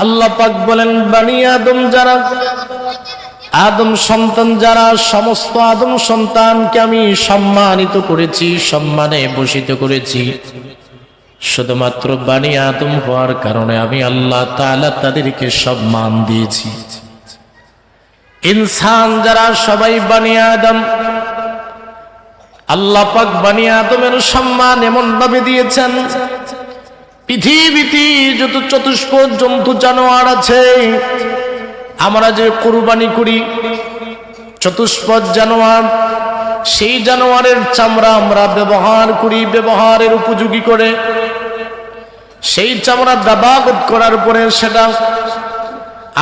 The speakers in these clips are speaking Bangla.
আল্লাহ পাক বলেন, বানি আদম যারা, আদম সন্তান যারা, সমস্ত আদম সন্তানকে আমি সম্মানিত করেছি, সম্মানে ভূষিত করেছি। শুধুমাত্র বানি আদম হওয়ার কারণে আমি আল্লাহ তাআলা তাদেরকে সম্মান দিয়েছি। ইনসান যারা সবাই বানি আদম, আল্লাহ পাক বানি আদমের সম্মান এমন ভাবে দিয়েছেন, পৃথিবীতে যত চতুষ্পদ জন্তু জানোয়ার আছে, আমরা যে কুরবানি করি চতুষ্পদ জানোয়ার, সেই জানোয়ারের চামড়া আমরা ব্যবহার করি, ব্যবহারের উপযোগী করে। সেই চামড়া দাবাগত করার পরে সেটা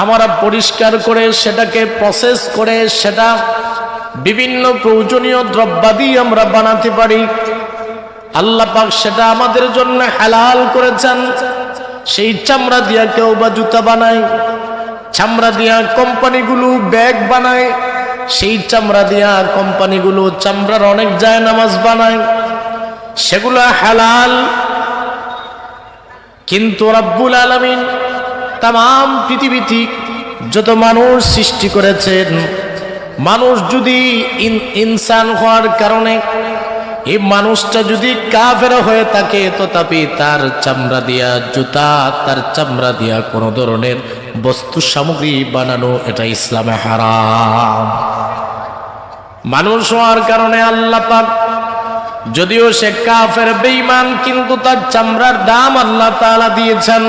আমরা পরিষ্কার করে সেটাকে প্রসেস করে সেটা বিভিন্ন প্রয়োজনীয় দ্রব্যাদি আমরা বানাতে পারি। আল্লাহ পাক সেটা আমাদের জন্য হালাল করেছেন। সেই চামড়া দিয়া কেউ বা জুতা বানায়, চামড়া দিয়া কোম্পানিগুলো ব্যাগ বানায়, সেই চামড়া দিয়া কোম্পানিগুলো চামড়ার অনেক জায়নামাজ বানায়, সেগুলো হালাল। কিন্তু রব্বুল আলামিন তাম পৃথিবীতে যত মানুষ সৃষ্টি করেছেন, মানুষ যদি ইনসান হওয়ার কারণে এই মানুষটা যদি কাফের হয়ে থাকে, তথাপি তার চামড়া দিয়া জুতা, তার চামড়া দিয়া কোন ধরনের বস্তু সামগ্রী বানানো এটা ইসলামে হারাম। মানুষ হওয়ার কারণে আল্লাহ পাক, যদিও সে কাফের বেঈমান, কিন্তু তার চামড়ার দাম আল্লাহ তাআলা দিয়েছেন।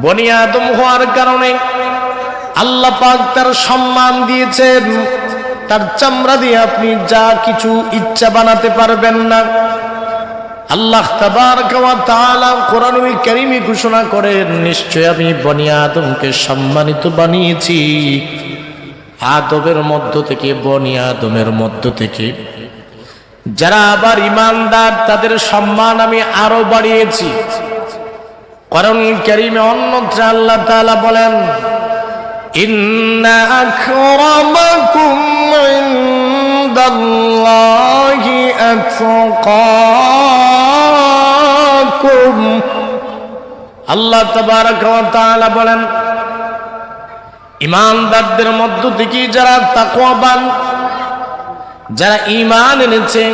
বনি আদম হওয়ার কারণে আল্লাহ পাক তার সম্মান দিয়েছেন। তার চামড়া দিয়ে আপনি যা কিছু ইচ্ছা বানাতে পারবেন না। আল্লাহ তাবারক ওয়া তাআলা কোরআনুল কারীমে ঘোষণা করেন, নিশ্চয় আমি বনি আদমকে সম্মানিত বানিয়েছি। আদমের মধ্য থেকে, বনি আদমের মধ্য থেকে যারা আবার ঈমানদার, তাদের সম্মান আমি আরো বাড়িয়েছি। কোরআনুল কারীমে অন্যত্র আল্লাহ তাআলা বলেন, ইন্না আকরামাকুম ইনদাল্লাহি আতকাকুম। আল্লাহ তাবারক ওয়া তাআলা বলেন, ঈমানদারদের মধ্য থেকে যারা তাকওয়াবান, যারা ঈমান এনেছে,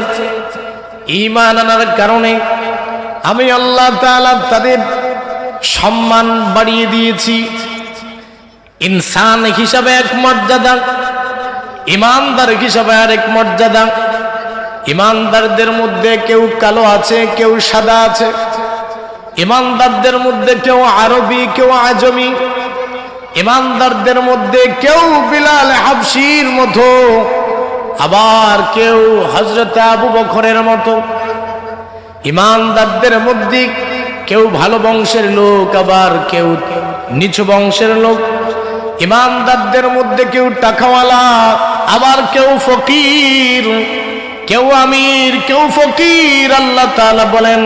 ঈমান আনার কারণে আমি আল্লাহ তাআলা তাদের সম্মান বাড়িয়ে দিয়েছি। ইনসান হিসাবে এক মর্যাদা, ঈমানদার হিসাবে আরেক মর্যাদা। ঈমানদারদের মধ্যে কেউ কালো আছে, কেউ সাদা আছে। ঈমানদারদের মধ্যে কেউ আরবি, কেউ আজমি। ঈমানদারদের মধ্যে কেউ বিলাল হাবশির মতো, আবার কেউ হযরত আবু বকরের মতো। ঈমানদারদের মধ্যে কেউ ভালো বংশের লোক, আবার কেউ নিচু বংশের লোক। ঈমানদারদের মধ্যে কেউ টাকাওয়ালা, আবার কেউ ফকির, কেউ আমির, কেউ ফকির। আল্লাহ তাআলা বলেন,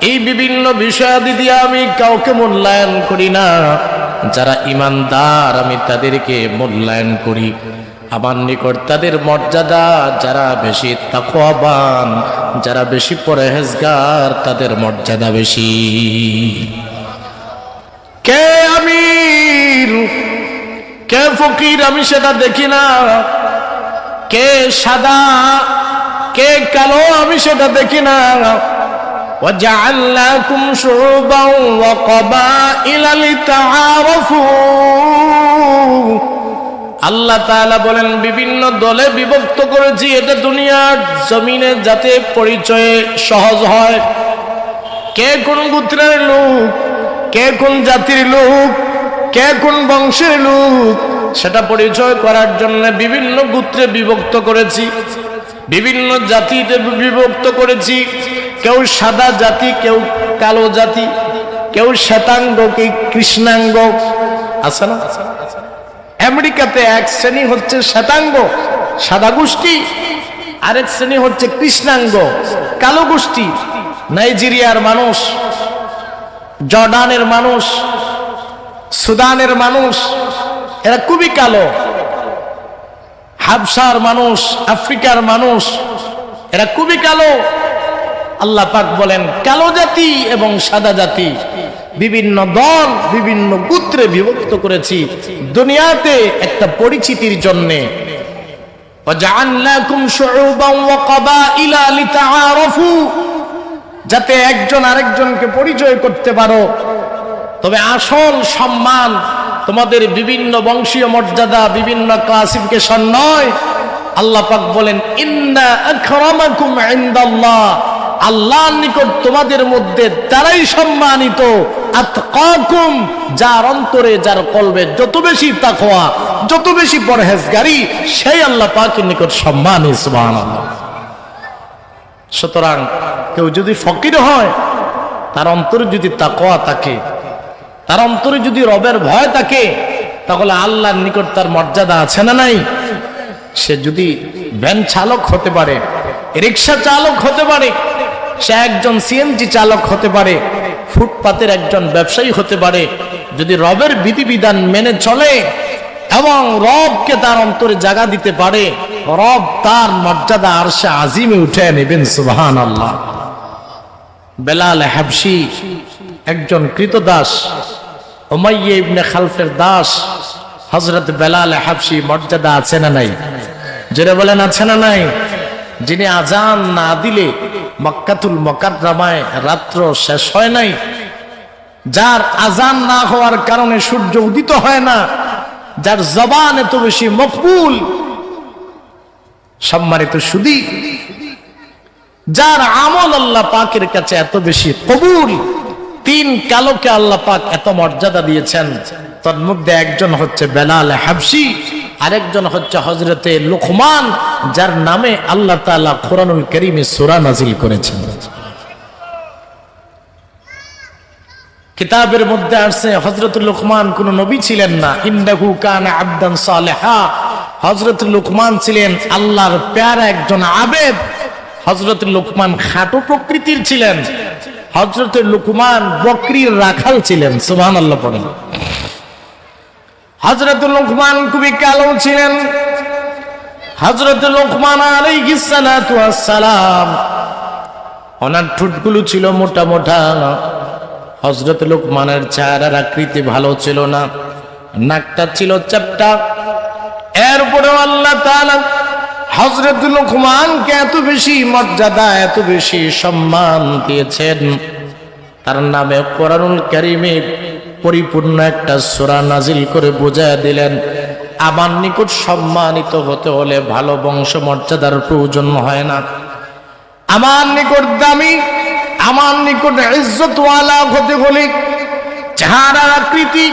এই বিভিন্ন বিষয়াদি দিয়ে আমি কাউকে মূল্যায়ন করি না। যারা ঈমানদার আমি তাদেরকে মূল্যায়ন করি। আমার নিকট তাদের মর্যাদা, যারা বেশি তাকওয়াবান, যারা বেশি পরহেজগার, তাদের মর্যাদা বেশি। কে আমির, কে ফকির আমি সেটা দেখি না। কে সাদা, কে কালো আমি সেটা দেখি না। وَجَعَلْنَاكُمْ شُعُوبًا وَقَبَائِلَ لِتَعَارَفُوا। আল্লাহ তাআলা বলেন, বিভিন্ন দলে বিভক্ত করেছি, এটা দুনিয়ার জমিনে যাতে পরিচয় সহজ হয়। কে কোন গোত্রের লোক, কে কোন জাতির লোক, কে কোন বংশের লোক, সেটা পরিচয় করার জন্য বিভিন্ন গোত্রে বিভক্ত করেছি, বিভিন্ন জাতিতে বিভক্ত করেছি। কেউ সাদা জাতি, কেউ কালো জাতি, কেউ শ্বেতাঙ্গ, কেউ কৃষ্ণাঙ্গ। আছে না? আমেরিকাতে এক শ্রেণী হচ্ছে শ্বেতাঙ্গ, সাদা গোষ্ঠী, আরেক শ্রেণী হচ্ছে কৃষ্ণাঙ্গ, কালো গোষ্ঠী। নাইজেরিয়ার মানুষ, জর্ডানের মানুষ, সুদানের মানুষ, এরা খুবই কালো। হাবশার মানুষ, আফ্রিকার মানুষ, এরা খুবই কালো। আল্লাহ পাক বলেন, কালো জাতি এবং সাদা জাতি বিভিন্ন দল, বিভিন্ন গোত্রে বিভক্ত করেছি দুনিয়াতে একটা পরিচিতির জন্য। ওয়াজআলনাকুম শুউবান ওয়া ক্বাবাইলা লিতাআরাফু, যাতে একজন আরেকজনকে পরিচয় করতে পারো। তবে আসল সম্মান তোমাদের বিভিন্ন বংশীয় মর্যাদা, বিভিন্ন ক্লাসিফিকেশন নয়। আল্লাহ পাক বলেন, ইন্না আকরামাকুম ইনদাল্লাহ, আল্লাহর নিকট তোমাদের মধ্যে তারাই সম্মানিত আতকাকুম, যার অন্তরে, যার কলবে যত বেশি তাকওয়া, যত বেশি পরহেজগারি, সেই আল্লাহ পাকের নিকট সম্মানী। সুবহানাল্লাহ। সুতরাং কেউ যদি ফকির হয়, তার অন্তরে যদি তাকওয়া থাকে, তার অন্তরে যদি রবের ভয় থাকে, তাহলে আল্লাহর নিকট তার মর্যাদা আছে না নাই? সে যদি ভ্যান চালক হতে পারে, রিক্সা চালক হতে পারে, সে একজন সিএনজি চালক হতে পারে, ফুটপাতের একজন ব্যবসায়ী হতে পারে, যদি রবের বিধিবিধান মেনে চলে এবং রবকে তার অন্তরে জায়গা দিতে পারে, রব তার মর্যাদা আরশে আজিমে উঠে নেবেন। সুবহানাল্লাহ। বেলাল হাবশি একজন কৃতদাস, উমাইয়া ইবনে খালফের দাস। হযরত বেলাল হাবশি মর্যাদা আছে না নাই? যারা বলেন আছে না নাই? যিনি আজান না দিলে মক্কাতুল মুকাররমায় রাত্র শেষ হয় নাই, যার আজান না হওয়ার কারণে সূর্য উদিত হয় না, যার জবান এত বেশি মকবুল, সম্মানিত সুদী, যার আমল আল্লাহ পাকের কাছে এত বেশি কবুল, তিন কালোকে আল্লাহ পাক এত মর্যাদা দিয়েছেন। তার মধ্যে একজন হচ্ছে বেলাল হাবশি, আরেকজন হচ্ছে হযরতে লুকমান, যার নামে আল্লাহ তাআলা কোরআনুল কারীমে সূরা নাযিল করেছেন। কিতাবের মধ্যে আসছে হযরত লুকমান কোন নবী ছিলেন না, ইন্নাহু কানা আবদান সালেহা, হযরত লুকমান ছিলেন আল্লাহর প্যারা একজন আবেদ। হযরত লুকমান খাটো প্রকৃতির ছিলেন, হযরত লুকমান বকরির রাখাল ছিলেন। সুবহানাল্লাহ পড়েন। হযরত লুকমান খুবই কালো ছিলেন। হযরত লুকমান আলাইহিস সালাতু ওয়াস সালাম, ওনার ঠোঁটগুলো ছিল মোটা মোটা। হযরত লুকমানের চেহারার আকৃতি ভালো ছিল না, নাকটা ছিল চ্যাপ্টা। এরপরেও আল্লাহ তাআলা হযরত লুকমানকে এত বেশি মর্যাদা, এত বেশি সম্মান দিয়েছেন, তার নামে কোরআনুল কারীমে পরিপূর্ণ একটা সূরা নাজিল করে বুঝায় দিলেন, আমার নিকট সম্মানিত হতে হলে ভালো বংশ মর্যাদার প্রয়োজন হয় না। আমার নিকট দামি, আমার নিকট ইজ্জতওয়ালা হতে হলে চেহারার আকৃতি,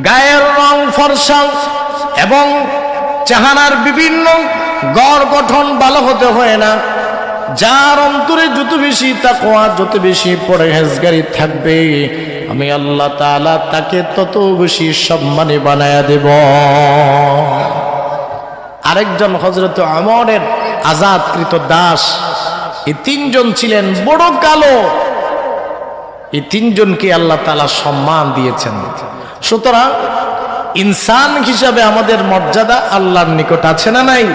গায়ের রং ফর্সা এবং চেহারার বিভিন্ন গড় গঠন ভালো হতে হয় না। যার অন্তরে যত বেশি তাকওয়া, যত বেশি পরহেজগারি থাকবে, আমি আল্লাহ তাআলা তাকে তত বেশি সম্মানী বানায়া দেব। আরেকজন হযরত ওমরের আজাদকৃত দাস। এই তিনজন ছিলেন বড় কালো। এই তিনজনকে আল্লাহ তাআলা সম্মান দিয়েছেন। সুতরাং ইনসান হিসাবে আমাদের মর্যাদা আল্লাহর নিকট আছে না নাই?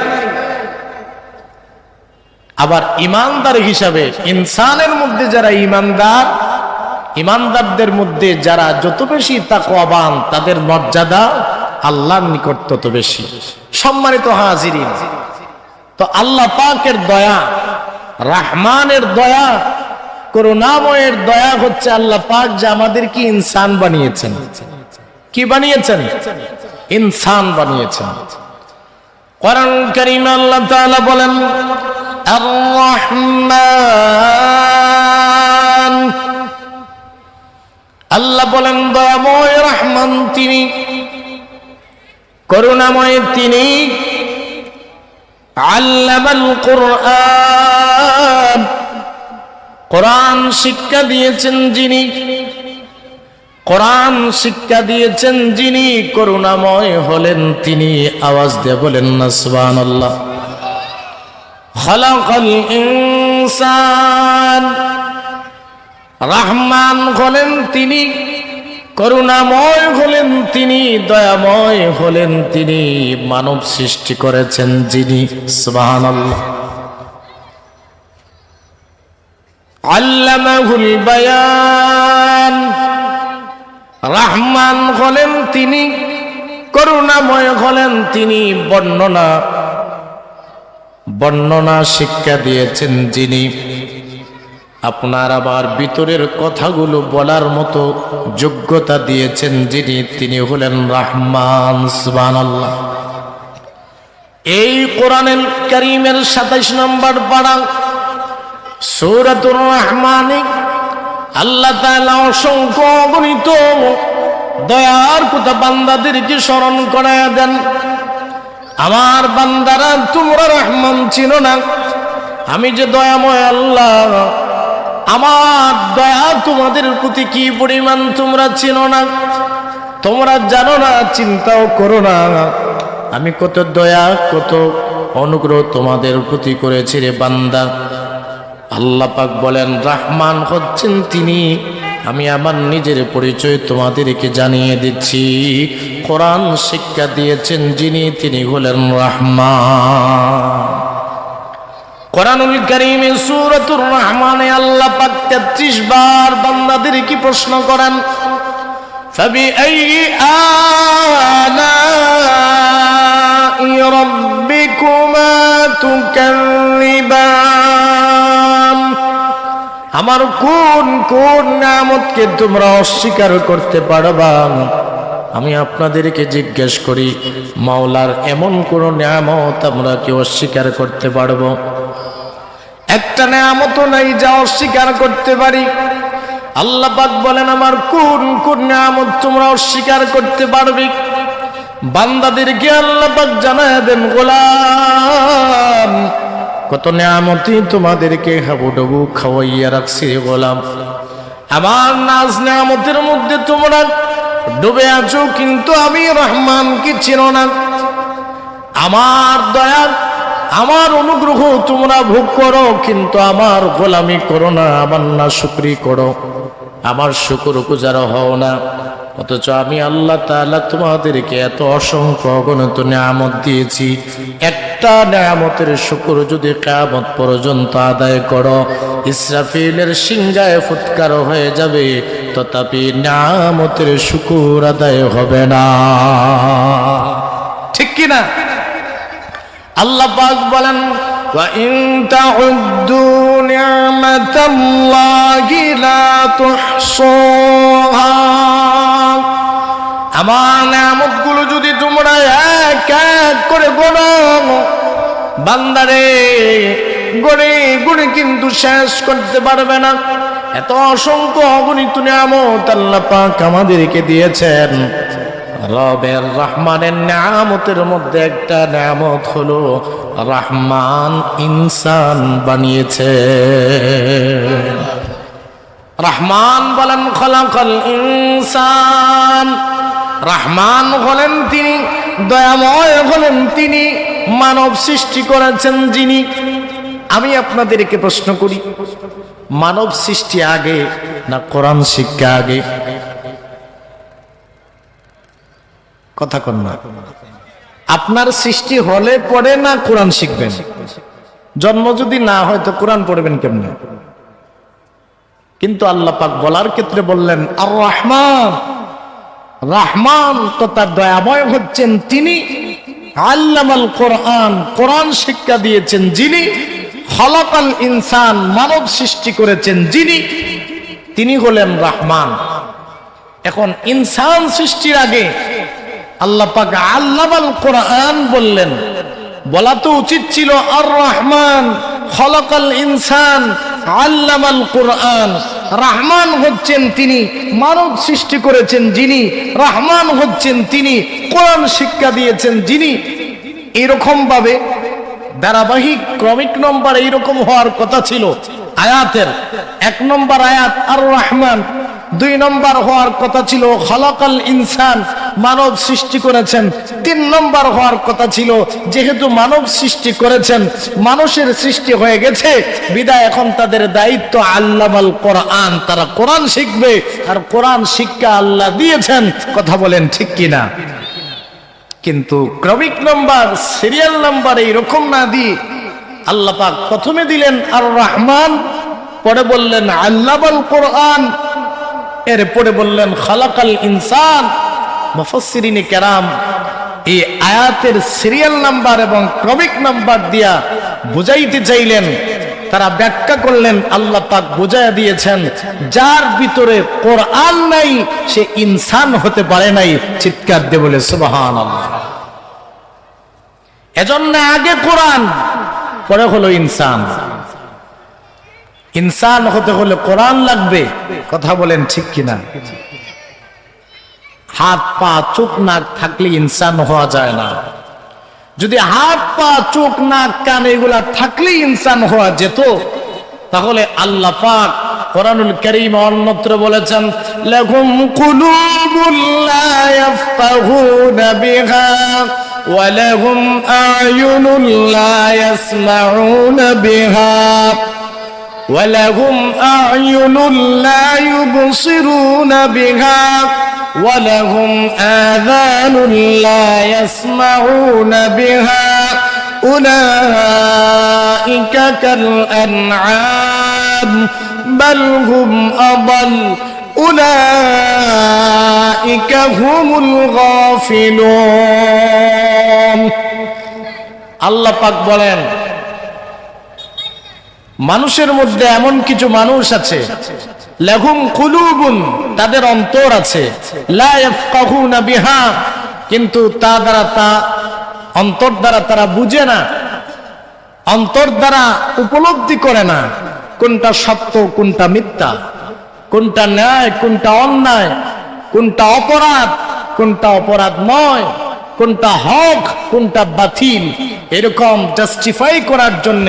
আবার ইমানদার হিসাবে ইনসানের মধ্যে যারা ইমানদার, ইমানদারদের মধ্যে যারা যত বেশি তাকওয়াবান, তাদের মর্যাদা আল্লাহর নিকট তত বেশি। সম্মানিত হাজিরিন, তো আল্লাহ পাকের দয়া, রহমানের দয়া, করুণাময়ের দয়া হচ্ছে আল্লাহ পাক যে আমাদেরকে ইনসান বানিয়েছেন। কি বানিয়েছেন? ইনসান বানিয়েছেন। কোরআন কারীমে আল্লাহ তাআলা বলেন, আর রহমান, আল্লাহ বলেন দয়াময় রহমান তিনি, করুণাময় তিনি। আল্লামাল কুরআন, কোরআন শিক্ষা দিয়েছেন যিনি, কোরআন শিক্ষা দিয়েছেন যিনি, করুণাময় হলেন তিনি। আওয়াজ দিয়ে বলেন না সুবহানাল্লাহ। খালাকাল ইনসান, রহমান হলেন তিনি, করুণাময় হলেন তিনি, দয়াময় হলেন তিনি। মানব সৃষ্টি করেছেন যিনি, সুবহানাল্লাহ। আল্লামাহুল বায়ান, রহমান হলেন তিনি, করুণাময় হলেন তিনি, বর্ণনা শিক্ষা দিয়েছেন যিনি, আপনার আবার ভিতরের কথাগুলো বলার মতো যোগ্যতা দিয়েছেন যিনি, তিনি হলেন রহমান। সুবহানাল্লাহ। এই কোরআনুল কারীমের 27 নম্বর পারা সূরাতুর রহমানে আল্লাহ তাআলা অসংখ্য অগণিত দয়ার কথা বান্দাদেরকে স্মরণ করায়া দেন। আমার বান্দারা, তোমরা রহমান চিনো না, আমি যে দয়াময় আল্লাহ, আমার দয়া তোমাদের প্রতি কি পরিমাণ তোমরা চিনো না, তোমরা জানো না, চিন্তাও করো না আমি কত দয়া কত অনুগ্রহ তোমাদের প্রতি করেছি রে বান্দা। আল্লাহ পাক বলেন রহমান হচ্ছেন তিনি, আমি আমার নিজের পরিচয় তোমাদেরকে জানিয়ে দিচ্ছি। কোরআন শিক্ষা দিয়েছেন যিনি, তিনি হলেন রহমান। কোরআনুল কারীমে সূরাতুর রহমানে আল্লাহ পাক 33 বার বান্দাদেরকে প্রশ্ন করেন, ফাবিআইয়ি আলাই রাব্বিকুমা তুকাযযিবান, আমার কোন কোন নিয়ামতকে তোমরা অস্বীকার করতে পারবা? আমি আপনাদেরকে জিজ্ঞেস করি, মাওলার এমন কোন নিয়ামত আমরা কি অস্বীকার করতে পারবো? একটা নিয়ামতও নাই যা অস্বীকার করতে পারি। আল্লাহ পাক বলেন, আমার কোন কোন নিয়ামত তোমরা অস্বীকার করতে পারবে? বান্দাদেরকে আল্লাহ পাক জানায় দেন, গোলাম কত নিয়ামতই তোমাদেরকে হাবুডুবু খাওয়াইয়া রাখছি রে গোলাম, আমার নাজ নিয়ামতের মধ্যে তোমরা ডুবে আছো, কিন্তু আমি রহমানকে চিনো না। আমার দয়া আমার অনুগ্রহ তোমরা ভোগ করো, কিন্তু আমার গোলামি করো না, আমার না শুকরি করো, আমার শুকরগুজার হও না। অথচ আমি আল্লাহ তাআলা তোমাদেরকে এত অসংখ্য অগণিত নিয়ামত দিয়েছি, একটা নিয়ামতের শুকর যদি কিয়ামত পর্যন্ত আদায় করো, ইসরাফিলের সিংহায় ফুৎকার হয়ে যাবে, তথাপি নিয়ামতের শুকর আদায় হবে না। ঠিক কি না? আল্লাহ পাক বলেন, ওয়া ইন তাউদ্দু নি'মাতাল্লাহি লা তুহসুহা, আমার নিয়ামতগুলো যদি তোমরা এক এক করে গোনো, বান্দারে গড়ে গড়ে কিন্তু শেষ করতে পারবে না। এত অসংখ্য অগণিত নিয়ামত আল্লাহ পাক আমাদেরকে দিয়েছেন। রবের রহমানের নিয়ামতের মধ্যে একটা নিয়ামত হলো রহমান ইনসান বানিয়েছে। রহমান বলেন খলাকাল ইনসান, রহমান হলেন তিনি, দয়াময় হলেন তিনি, মানব সৃষ্টি করেছেন যিনি। আমি আপনাদেরকে প্রশ্ন করি, মানব সৃষ্টি আগে না কোরআন শিক্ষা আগে? কথা কন না। আপনার সৃষ্টি হলে পড়ে না কোরআন শিখবেন? জন্ম যদি না হয় তো কোরআন পড়বেন কেমনে? কিন্তু আল্লাহ পাক বলার ক্ষেত্রে বললেন আর রহমান, রহমান তো তার দয়াময় হচ্ছেন তিনি, আল্লামাল কোরআন, কোরআন শিক্ষা দিয়েছেন যিনি, খলাকাল ইনসান, মানব সৃষ্টি করেছেন যিনি, তিনি হলেন রহমান। এখন ইনসান সৃষ্টির আগে আল্লাহ পাক আল্লামাল কোরআন বললেন, বলা তো উচিত ছিল আর রহমান খলাকাল ইনসান আল্লামাল কোরআন। রহমান হচ্ছেন তিনি, মানব সৃষ্টি করেছেন যিনি, রহমান হচ্ছেন তিনি, কোরআন শিক্ষা দিয়েছেন যিনি। এরকম ভাবে ধারাবাহিক ক্রমিক নম্বর এইরকম হওয়ার কথা ছিল। আয়াতের 1 নম্বর আয়াত আর রহমান, 2 নম্বর হওয়ার কথা ছিল খলাকাল ইনসান, মানব সৃষ্টি করেছেন। 3 নম্বর হওয়ার কথা ছিল যেহেতু মানব সৃষ্টি করেছেন, মানুষের সৃষ্টি হয়ে গেছে, বিদায় এখন তাদের দায়িত্ব আল্লামাল কোরআন, তারা কোরআন শিখবে। আর কোরআন শিক্ষা আল্লাহ দিয়েছেন, কথা বলেন ঠিক কিনা? কিন্তু ক্রমিক নম্বর, সিরিয়াল নাম্বার এইরকম না দিয়ে আল্লাহ পাক প্রথমে দিলেন আর রহমান, পরে বললেন আল্লামাল কোরআন। এরপরে বললেন খালাকাল ইনসান। মুফাসসিরিনে কেরাম এই আয়াতের সিরিয়াল নাম্বার এবং ক্রমিক নাম্বার দিয়া বুঝাইতে চাইলেন, তারা ব্যাখ্যা করলেন, আল্লাহ পাক বুঝাইয়া দিয়েছেন যার ভিতরে কোরআন নাই সে ইনসান হতে পারে নাই। চিৎকার দিয়ে বলে সুবহানাল্লাহ। এজন্য আগে কোরআন, পরে হলো ইনসান। ইনসান হতে হলে কোরআন লাগবে। কথা বলেন ঠিক কিনা? হাত পা চোখ নাক থাকলে ইনসান হওয়া যায় না। যদি হাত পা চোখ নাক কান এগুলা থাকলে ইনসান হওয়া যেত, তাহলে আল্লাহ পাক কোরআনুল কারীম অন্যত্র বলেছেন লাহুম কুলুবুল লা ইয়াফকাহুনা বিহা ওয়া লাহুম আ'য়ুনুল লা ইয়াসমাউনা বিহা ওয়া লাহুম আ'য়ুনুল লা ইউবসিরুনা বিহা ওয়া লাহুম আযানুন লা ইয়াসমাউনা বিহা উলাইকা কাল আনআম বাল হুম আদাল উলাইকা হুমুল গাফিলুন। আল্লাহ পাক বলেন মানুষের মধ্যে এমন কিছু মানুষ আছে লাহুম কুলুবুন, তাদের অন্তর আছে, লা ইয়াফকাহুনা বিহা, কিন্তু অন্তর দ্বারা তারা বুঝে না, অন্তর দ্বারা উপলব্ধি করে না কোনটা সত্য কোনটা মিথ্যা, কোনটা ন্যায় কোনটা অন্যায়, কোনটা অপরাধ কোনটা অপরাধ নয়, কোনটা হক কোনটা বাতিল। এরকম জাস্টিফাই করার জন্য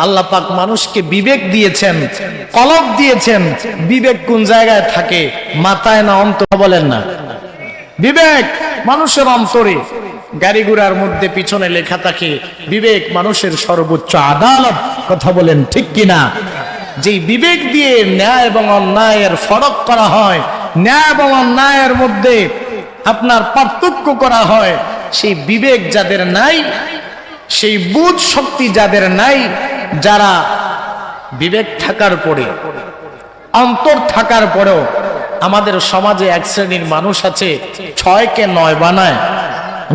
আল্লাহ পাক মানুষকে বিবেক দিয়েছেন, কলব দিয়েছেন। বিবেক কোন জায়গায় থাকে? মাথায় না অন্তরে? বলেন না। বিবেক মানুষের অন্তরে। গাড়ি ঘোড়ার মধ্যে পিছনে লেখা থাকে বিবেক মানুষের সর্বোচ্চ আদালত। কথা বলেন ঠিক কিনা? যেই বিবেক দিয়ে ন্যায় এবং অন্যায়ের ফরক করা হয়, ন্যায় এবং অন্যায়ের মধ্যে আপনার পার্থক্য করা হয়, সেই বিবেক যাদের নাই, সেই বুঝ শক্তি যাদের নাই, যারা বিবেক থাকার পরে, অন্তর থাকার পরেও আমাদের সমাজে এক শ্রেণীর মানুষ আছে 6কে 9 বানায়,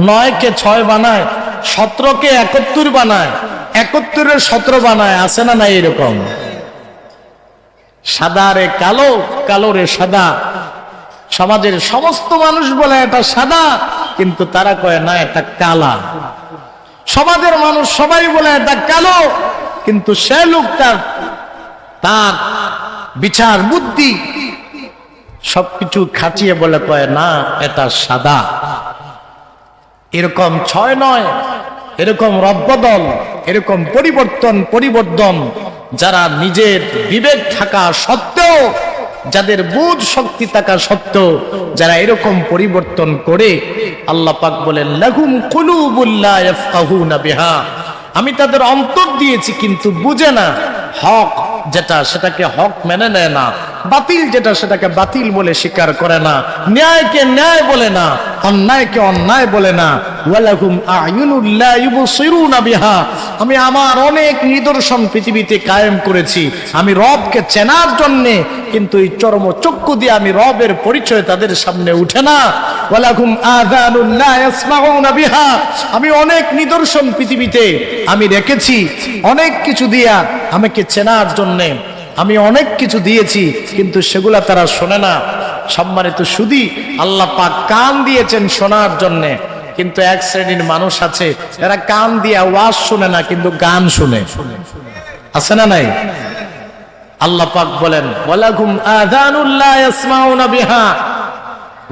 9কে 6 বানায়, 17কে 71 বানায়, 71-এর 17 বানায়। আছে না নাই এরকম? সাদা রে কালো, কালো রে সাদা। সমাজের সমস্ত মানুষ বলে এটা সাদা, কিন্তু তারা কয় না এটা কালা। সমাজের মানুষ সবাই বলে এটা কালো, কিন্তু সে লোকটা তার বিচার বুদ্ধি সবকিছু খাটিয়ে বলে কয় না এটা সাদা। এরকম 6 নয়, এরকম রদবদল, এরকম পরিবর্তন যারা নিজের বিবেক থাকা সত্ত্বেও, যাদের বুঝ শক্তি থাকা সত্ত্বেও যারা এরকম পরিবর্তন করে, আল্লাহ পাক বলেন লাহুম কুলুবুল লা ইয়াফকাহুনা বিহা, আমি তাদের অন্তর দিয়েছি কিন্তু বুঝে না। হক যেটা সেটাকে হক মেনে নেয় না, বাতিল যেটা সেটাকে বাতিল বলে স্বীকার করে না, ন্যায়কে ন্যায় বলে না, অন্যায়কে অন্যায় বলে না। ওয়ালাহুম আ'য়ুনুল লা ইউবসিরুনা বিহা, আমি আমার অনেক নিদর্শন পৃথিবীতে কায়েম করেছি আমি রবকে চেনার জন্য, কিন্তু এই চরম চক্ষু দিয়ে আমি রবের পরিচয় তাদের সামনে উঠে না। ওয়ালাহুম আযানুন লা ইয়াসমাউনা বিহা, আমি অনেক নিদর্শন পৃথিবীতে আমি রেখেছি, অনেক কিছু দিয়া আমাকে চেনার জন্য আমি অনেক কিছু দিয়েছি, কিন্তু সেগুলা তারা শোনে না। সম্মানিত সুধী, আল্লাহ পাক কান দিয়েছেন শোনার জন্য, কিন্তু এক শ্রেণীর মানুষ আছে এরা কান দিয়ে ওয়াজ শুনে না, কিন্তু গান শুনে। আছে না নাই? আল্লাহ পাক বলেন ওয়ালাকুম আযানুল লা ইয়াসমাউনা বিহা,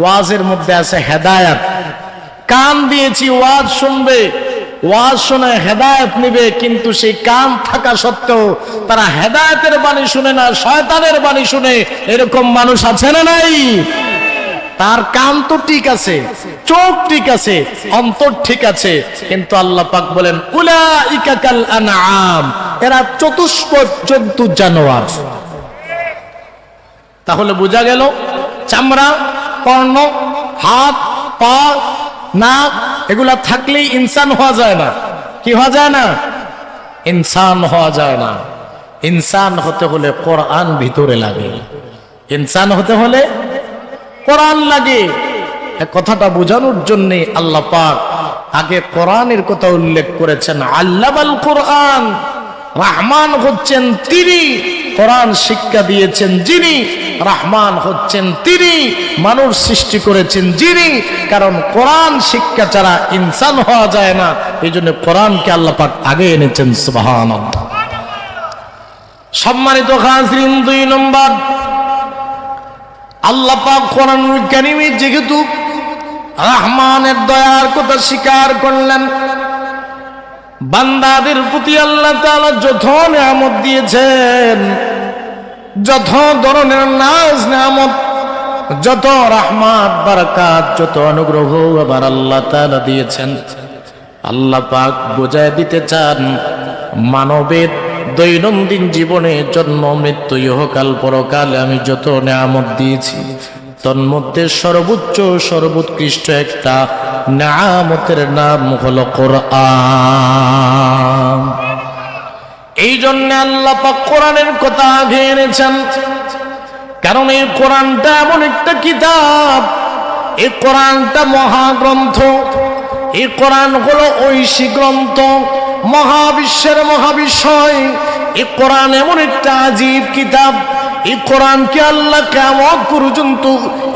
ওয়াজের মধ্যে আছে হেদায়েত। কান দিয়েছি ওয়াজ শুনবে, ওয়াজ শুনে হেদায়েত নিবে, কিন্তু সেই কান থাকা সত্ত্বেও তারা হেদায়েতের বাণী শুনে না, শয়তানের বাণী শুনে। এরকম মানুষ আছে না নাই? তার কান তো ঠিক আছে, চোখ ঠিক আছে, অন্তর ঠিক আছে, কিন্তু আল্লাহ পাক বলেন উলাইকা কাল আনআম, এরা চতুষ্পদ জন্তু, জানোয়ার। তাহলে বোঝা গেল চামড়া, কর্ণ, হাত, পা, নাক এগুলা থাকলেই ইনসান হওয়া যায় না। কি হওয়া যায় না? ইনসান হওয়া যায় না। ইনসান হতে হলে কোরআন ভিতরে লাগে। ইনসান হতে হলে কোরআন লাগে। এই কথাটা বোঝানোর জন্য আল্লাহ পাক আগে কোরআনের কথা উল্লেখ করেছেন। আল্লামাল কোরআন, রহমান হচ্ছেন তিনি, কোরআন শিক্ষা দিয়েছেন যিনি, রহমান হচ্ছেন তিনি, মানুষ সৃষ্টি করেছেন যিনি। কারণ কোরআন শিক্ষা ছাড়া ইনসান হওয়া যায় না, এই জন্য কোরআনকে আল্লাহ পাক আগে এনেছেন। সুবহানাল্লাহ। সম্মানিত হাজিরিন, 2 নম্বর, আল্লাহ পাক কোরআনুল কারীমে যেহেতু রহমানের দয়ার কথা স্বীকার করলেন, বান্দাদের প্রতি আল্লাহ তাআলা যত নিয়ামত দিয়েছেন, যত ধরনের নাজ নিয়ামত, যত রহমত বারাকাত, যত অনুগ্রহ আবার আল্লাহ তাআলা দিয়েছেন, আল্লাহ পাক বুঝায় দিতে চান মানবের দৈনন্দিন জীবনে জন্ম মৃত্যু ইহকাল পরকালে আমি যত নিয়ামত দিয়েছি, তন্মধ্যে সর্বোচ্চ সর্বোৎকৃষ্ট একটা নিয়ামতের নাম হলো কোরআন। এই জন্য আল্লাহ পাক কোরআনের কথা আগে এনেছেন, কারণ এই কোরআনটা এমন একটা কিতাব, এই কোরআনটা মহাগ্রন্থ, এই কোরআন হলো ঐশী গ্রন্থ, মহাবিশ্বের মহাবিষয়। এই কোরআন এমন একটা আজীব কিতাব, এই কোরআনকে আল্লাহ কিয়ামত পর্যন্ত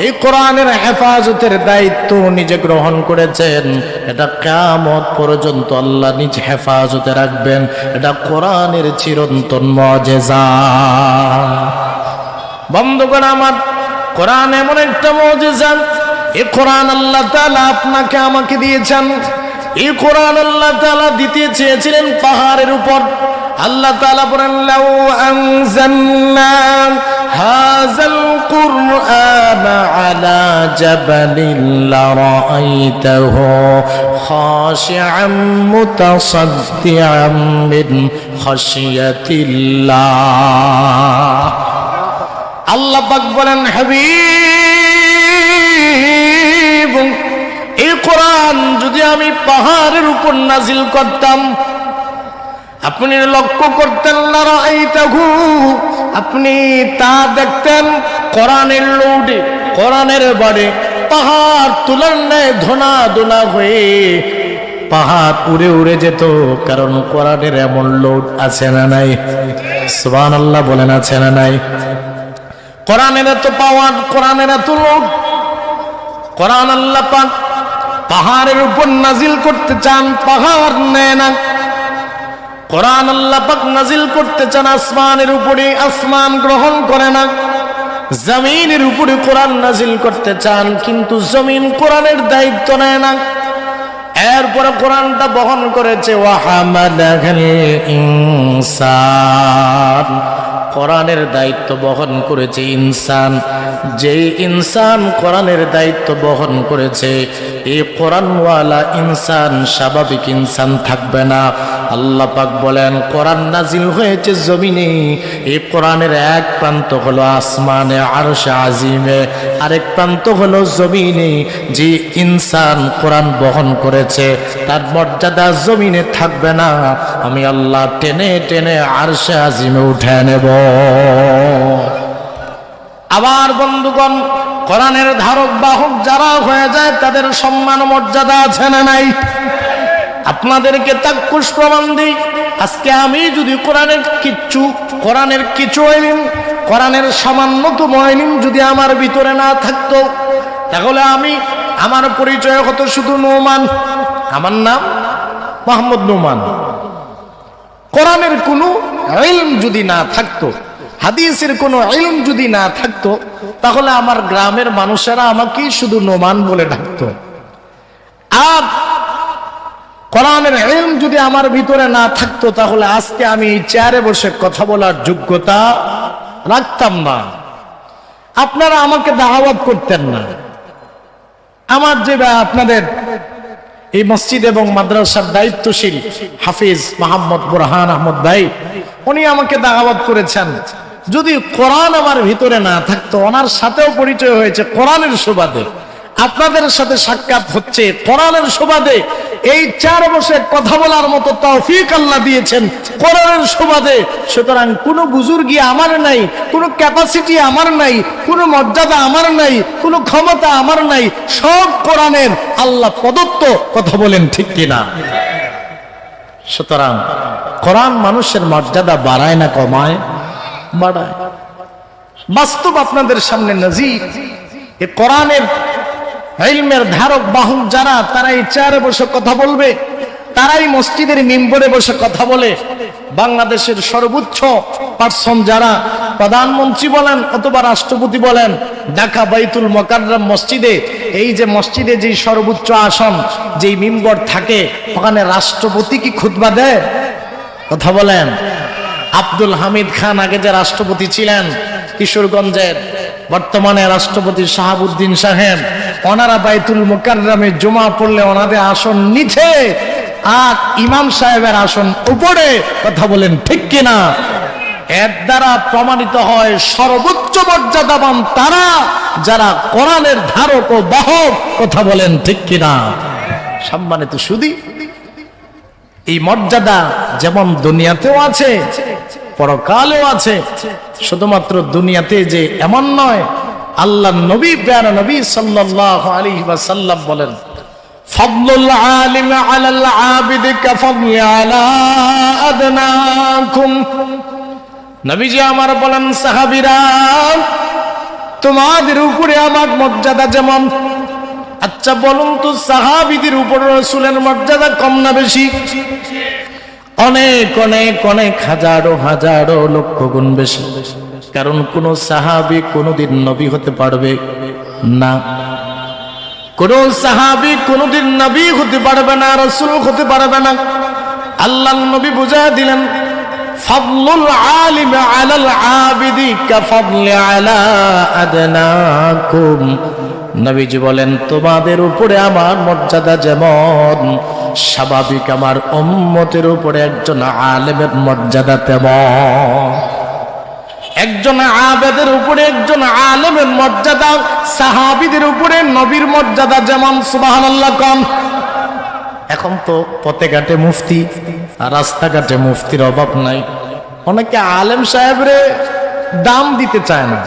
এই কোরআনের হেফাজতের দায়িত্ব নিজে গ্রহণ করেছেন। এটা কিয়ামত পর্যন্ত আল্লাহ নিজ হেফাজতে রাখবেন। এটা কোরআনের চিরন্তন মুজিজা। বন্ধুগণ আমার, কোরআন এমন একটা মুজিজা, এই কোরআন আল্লাহ তাআলা আপনাকে আমাকে দিয়েছেন। এই কোরআন আল্লাহ তাআলা দিতে চেয়েছিলেন পাহাড়ের উপর। আল্লাহ তাআলা বলেন, লাউ আনজালনা হাযাল কুরআনা আলা জাবালিন লারাআইতাহু খাশিআম মুতাসাদ্দিআম মিন খাশিয়াতিল্লাহ। আল্লাহ পাক বলেন, হাবিব, এই কোরআন যদি আমি পাহাড়ের উপর নাজিল করতাম, আপনি লক্ষ্য করতেন, লারাআইতাহু, আপনি তা দেখতেন কোরআনের লোডে, কোরআনের বাড়ে পাহাড় তুলার ন্যায় ধনা ধনা হয়ে পাহাড় উড়ে উড়ে যেত। কারণ কোরআনের এমন লোড আছে না নাই? সুবহানাল্লাহ বলেন, আছে না নাই? কোরআনের এত পাওয়ার, কোরআনের এত লোড। কোরআন আল্লাহ পাক পাহাড়ের উপর নাজিল করতে চান, পাহাড় নেয় না। কোরআন আল্লাহ পাক নাজিল করতে চান আসমানের উপরে, আসমান গ্রহণ করে না। জমিনের উপরে কোরআন নাজিল করতে চান, কিন্তু জমিন কোরআনের দায়িত্ব নেয় না। এরপরে কোরআনটা বহন করেছে ওয়াহামালাল ইনসান, কোরআনের দায়িত্ব বহন করেছে ইনসান। যেই ইনসান কোরআনের দায়িত্ব বহন করেছে, এই কোরআনওয়ালা ইনসান স্বাভাবিক ইনসান থাকবে না। আল্লাহ পাক বলেন, কোরআন নাজিল হয়েছে জমিনে, এই কোরআনের এক প্রান্ত হলো আসমানে আরশে আজিমে, আরেক প্রান্ত হলো জমিনে। যে ইনসান কোরআন বহন করেছে তার মর্যাদা জমিনে থাকবে না, আমি আল্লাহ টেনে টেনে আরশে আজিমে উঠে নেব। আবার বন্ধুগণ, কোরআনের ধারক বাহক যারা হয়ে যায় তাদের সম্মান মর্যাদা আছে না নাই? আপনাদেরকে চাক্ষুষ প্রমাণ দিই। আজকে আমি যদি কোরআনের কিছু ইলম, কোরআনের সামান্যতম ইলম যদি আমার ভিতরে না থাকতো, তাহলে আমার পরিচয় হতো শুধু নোমান। আমার নাম মোহাম্মদ নোমান। কোরআনের কোনো ইলম যদি না থাকতো, হাদিসের কোনো ইলম যদি না থাকতো, তাহলে আমার গ্রামের মানুষেরা আমাকে শুধু নোমান বলে ডাকতো। আর কোরআনের ইলম যদি আমার ভিতরে না থাকতো, তাহলে আজকে আমি এই চেয়ারে বসে কথা বলার যোগ্যতা রাখতাম না। আপনারা আমাকে দাওয়াত করতেন না। আমার যে আপনাদের এই মসজিদ এবং মাদ্রাসার দায়িত্বশীল হাফিজ মোহাম্মদ বুরহান আহমদ ভাই, উনি আমাকে দাওয়াত করেছেন। যদি কোরআন আমার ভিতরে না থাকতো, ওনার সাথেও পরিচয় হয়েছে কোরআনের সুবাদে, আপনাদের সাথে সাক্ষাৎ হচ্ছে কোরআনের সুবাদে, এই 4 বসে কথা বলার মতো তৌফিক আল্লাহ দিয়েছেন কোরআনের সুবাদে। সুতরাং কোনো বুজুর্গি আমার নাই, কোনো ক্যাপাসিটি আমার নাই, কোনো মর্যাদা আমার নাই, কোনো ক্ষমতা আমার নাই, সব কোরআনের আল্লাহ প্রদত্ত। কথা বলেন ঠিক কিনা? সুতরাং কোরআন মানুষের মর্যাদা বাড়ায় না কমায়? বাড়ায়। বাস্তব আপনাদের সামনে নাজির। এই কোরআনের ইলমের ধারক বাহক যারা, তারা এই চেয়ারে বসে কথা বলবে, তারাই মসজিদের মিম্বরে বসে কথা বলে। বাংলাদেশের সর্বোচ্চ পার্সন যারা, প্রধানমন্ত্রী বলেন অথবা রাষ্ট্রপতি বলেন, ঢাকা বাইতুল মোকাররম মসজিদে, এই যে মসজিদে যে সর্বোচ্চ আসন, যেই মিম্বর থাকে, ওখানে রাষ্ট্রপতি কি খুতবা দেয়? কথা বলেন। আব্দুল হামিদ খান আগে যে রাষ্ট্রপতি ছিলেন কিশোরগঞ্জের, বর্তমানে রাষ্ট্রপতি শাহাবুদ্দিন সাহেব, ওনারা বাইতুল মুকাররমে জুমা পড়লে ওনাদের আসন নিচে আর ইমাম সাহেবের আসন উপরে। কথা বলেন ঠিক কিনা? এর দ্বারা প্রমাণিত হয় সর্বোচ্চ মর্যাদাবান তারা যারা কোরআনের ধারক ও বাহক। কথা বলেন ঠিক কিনা? সম্মানিত সুধী, এই মর্যাদা যেমন দুনিয়াতেও আছে, পরকালেও আছে। শুধুমাত্র দুনিয়াতে যে এমন নয়, আল্লাহ নবী, প্যারা নবী সাল্লাল্লাহু আলাইহি ওয়াসাল্লাম বলেন, ফাদলুল আলিম আলাল আবিদ কাফদলি আলা আদনাকুম। নবীজি আমার বলেন, সাহাবীরা, তোমাদের উপরে আমার মর্যাদা যেমন। আচ্ছা বলুন তো, সাহাবীদের উপর রাসূলের মর্যাদা কম না বেশি? অনেক অনেক অনেক হাজারো হাজারো লক্ষ গুণ বেশি। কারণ কোন সাহাবী কোনদিন নবী হতে পারবে না, কোন সাহাবী কোনদিন নবী হতে পারবে না, রাসূল হতে পারবে না। আল্লাহর নবী বুঝায় দিলেন, ফাদলুল আলিম আলাল আবিদি কাফদলি আলা আদনাকুম। নবীজি বলেন, তোমাদের উপরে আমার মর্যাদা যেমন, স্বাভাবিক আমার উম্মতের উপরে একজন আলেমের মর্যাদা তেমন। একজন আবেদের উপরে একজন আলেমের মর্যাদা, সাহাবীদের উপরে নবীর মর্যাদা যেমন। সুবহানাল্লাহ কম। এখন তো পথে ঘাটে মুফতি, আর রাস্তাঘাটে মুফতির অভাব নাই। অনেকে আলেম সাহেবরে দাম দিতে চায় না,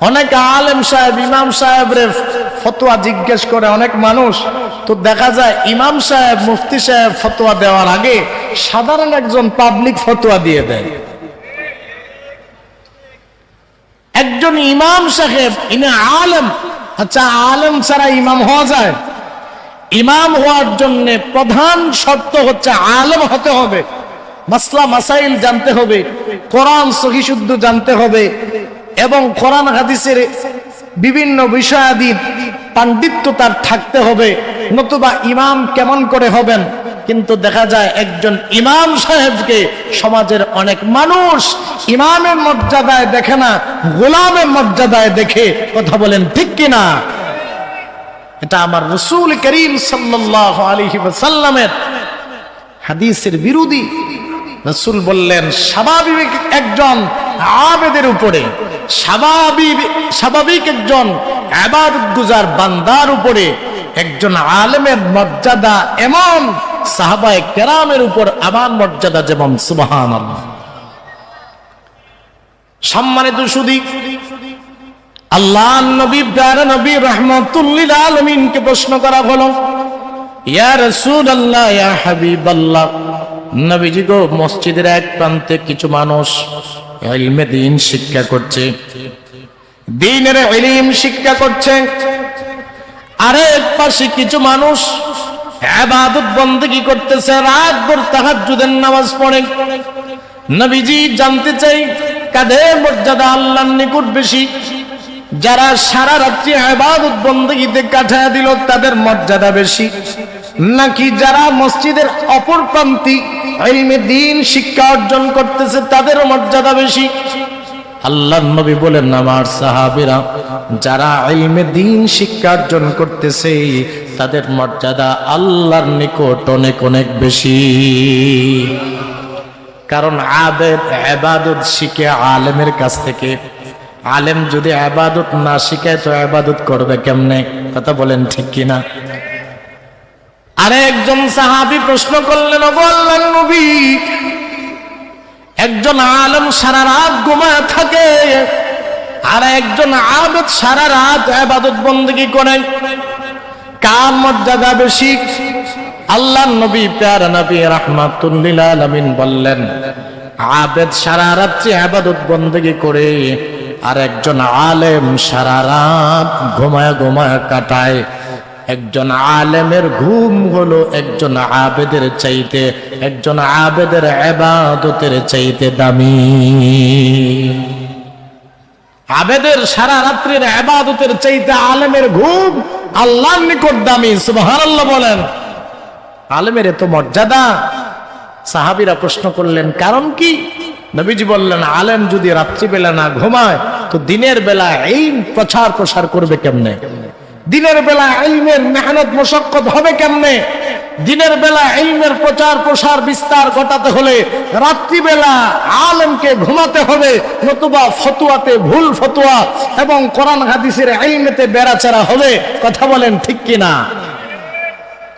অনেক আলেম সাহেব, ইমাম সাহেবরে ফতোয়া জিজ্ঞেস করে অনেক মানুষ। তো দেখা যায় ইমাম সাহেব, মুফতি সাহেব ফতোয়া দেওয়ার আগে সাধারণ একজন পাবলিক ফতোয়া দিয়ে দেয়। একজন ইমাম সাহেব, ইনি আলেম। আচ্ছা, আলেম ছাড়া ইমাম হওয়া যায়? ইমাম হওয়ার জন্য প্রধান শর্ত হচ্ছে আলেম হতে হবে, মাসলা মাসাইল জানতে হবে, কোরআন সহি শুদ্ধ জানতে হবে, এবং কোরআন হাদিসের বিভিন্ন বিষয়াদি পাণ্ডিত্য তার থাকতে হবে, নতুবা ইমাম কেমন করে হবেন? কিন্তু দেখা যায় একজন ইমাম সাহেবকে সমাজের অনেক মানুষ ইমামের মর্যাদায় দেখে না, গোলামের মর্যাদায় দেখে। কথা বলেন ঠিক কিনা? এটা আমার রাসূল করিম সাল্লাল্লাহু আলাইহি ওয়াসাল্লামের হাদিসের বিরোধী। রাসূল বললেন, স্বাভাবিক একজন আবেদের উপরে, স্বাভাবিক একজন ইবাদতগুজার বান্দার উপরে একজন আলেমের মর্যাদা এমন, সাহাবায়ে কেরামের উপর আমার মর্যাদা যেমন। সুবহানাল্লাহ। সম্মানিত সুধী, আল্লাহর নবী, প্যারা নবী রাহমাতুল লিল আলামিনকে প্রশ্ন করা হলো, ইয়া রাসূলুল্লাহ, ইয়া হাবিবাল্লাহ, নবীজি গো, মসজিদের এক প্রান্তে কিছু মানুষ ইলমে দ্বীন শিক্ষা করছে, দ্বীনের ইলম শিক্ষা করছে, আরেক পাশে কিছু মানুষ ইবাদত বندگی করতেছে, রাত ভর তাহাজ্জুদের নামাজ পড়ে। নবীজি জানতে চাই, কাদের মর্যাদা আল্লাহর নিকট বেশি? যারা সারা রাত্রি ইবাদত বندگিতে কাটায় দিল তাদের মর্যাদা বেশি, নাকি যারা মসজিদের অপর প্রান্তে ইলমে দ্বীন শিক্ষা অর্জন করতেছে তাদের মর্যাদা বেশি? আল্লাহর নবী বলেন, আমার সাহাবীরা যারা ইলমে দ্বীন শিক্ষা অর্জন করতেছে তাদের মর্যাদা আল্লাহর নিকট অনেক অনেক বেশি। কারণ আবেদ ইবাদত শিখে আলেমের কাছ থেকে, আলেম যদি ইবাদত না শিখায় তো ইবাদত করবে কেমনে? কথা বলেন ঠিক কিনা? আরে একজন সাহাবী প্রশ্ন করলেন, ওগো আল্লাহর নবী, একজন আলেম সারা রাত ঘুমায় থাকে আর একজন আবেদ সারা রাত ইবাদত বندگی করে, কার মর্যাদা বেশি? আল্লাহর নবী প্যারা নবী রাহমাতুল লিল আলামিন বললেন, আবেদ সারা রাত ইবাদত বندگی করে আর একজন আলেম সারা রাত ঘুমায় ঘুমায় কাটায়। একজন আলেমের ঘুম হলো একজন আবেদের চাইতে, একজন আবেদের ইবাদতের চাইতে দামি। আবেদের সারা রাত্রির ইবাদতের চাইতে আলেমের ঘুম আল্লাহর নিকট দামি। সুবহানাল্লাহ বলেন। আলেমের এত মর্যাদা। সাহাবীরা প্রশ্ন করলেন, কারণ কি? নবীজি বললেন, আলেম যদি রাত্রিবেলা না ঘুমায় তো দিনের বেলা ইলম প্রচার প্রসার করবে কেমনে? দিনের বেলা ইলমের মেহনত মশক্কত হবে কেমনে? দিনের বেলা ইলমের প্রচার প্রসার বিস্তার ঘটাতে হলে রাত্রিবেলা আলেমকে ঘুমাতে হবে, নতুবা ফতোয়াতে ভুল ফতোয়া এবং কোরআন হাদিসের ইলমেতে বেড়াচেরা হবে। কথা বলেন ঠিক কিনা?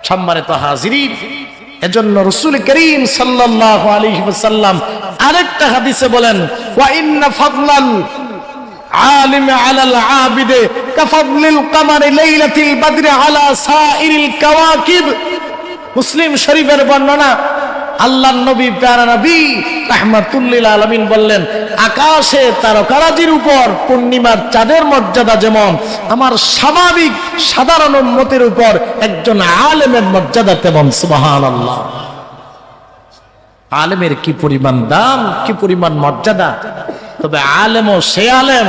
সম্মানিত হাজিরিন, এজন্য রাসূল করিম সাল্লাল্লাহু আলাইহি ওয়াসাল্লাম আরেকটা হাদিসে বলেন, ওয়া ইন্না ফাদলাল আলিম আলাল আবিদে কাফাদলিল কমারি লাইলাতিল বদরি আলা সাইরিল কাওয়াকিব। মুসলিম শরীফের বর্ণনা। আল্লাহর নবী প্যারা নবী রাহমাতুল লিল আলামিন বললেন, আকাশে তারকারাজির উপর পূর্ণিমার চাঁদের মর্যাদা যেমন আমার স্বাভাবিক সাধারণ উম্মতের উপর একজন আলেমের মর্যাদা তেমন। সুবহানাল্লাহ। আলেমের কি পরিমাণ দাম, কি পরিমাণ মর্যাদা। তবে আলেমও সে আলেম,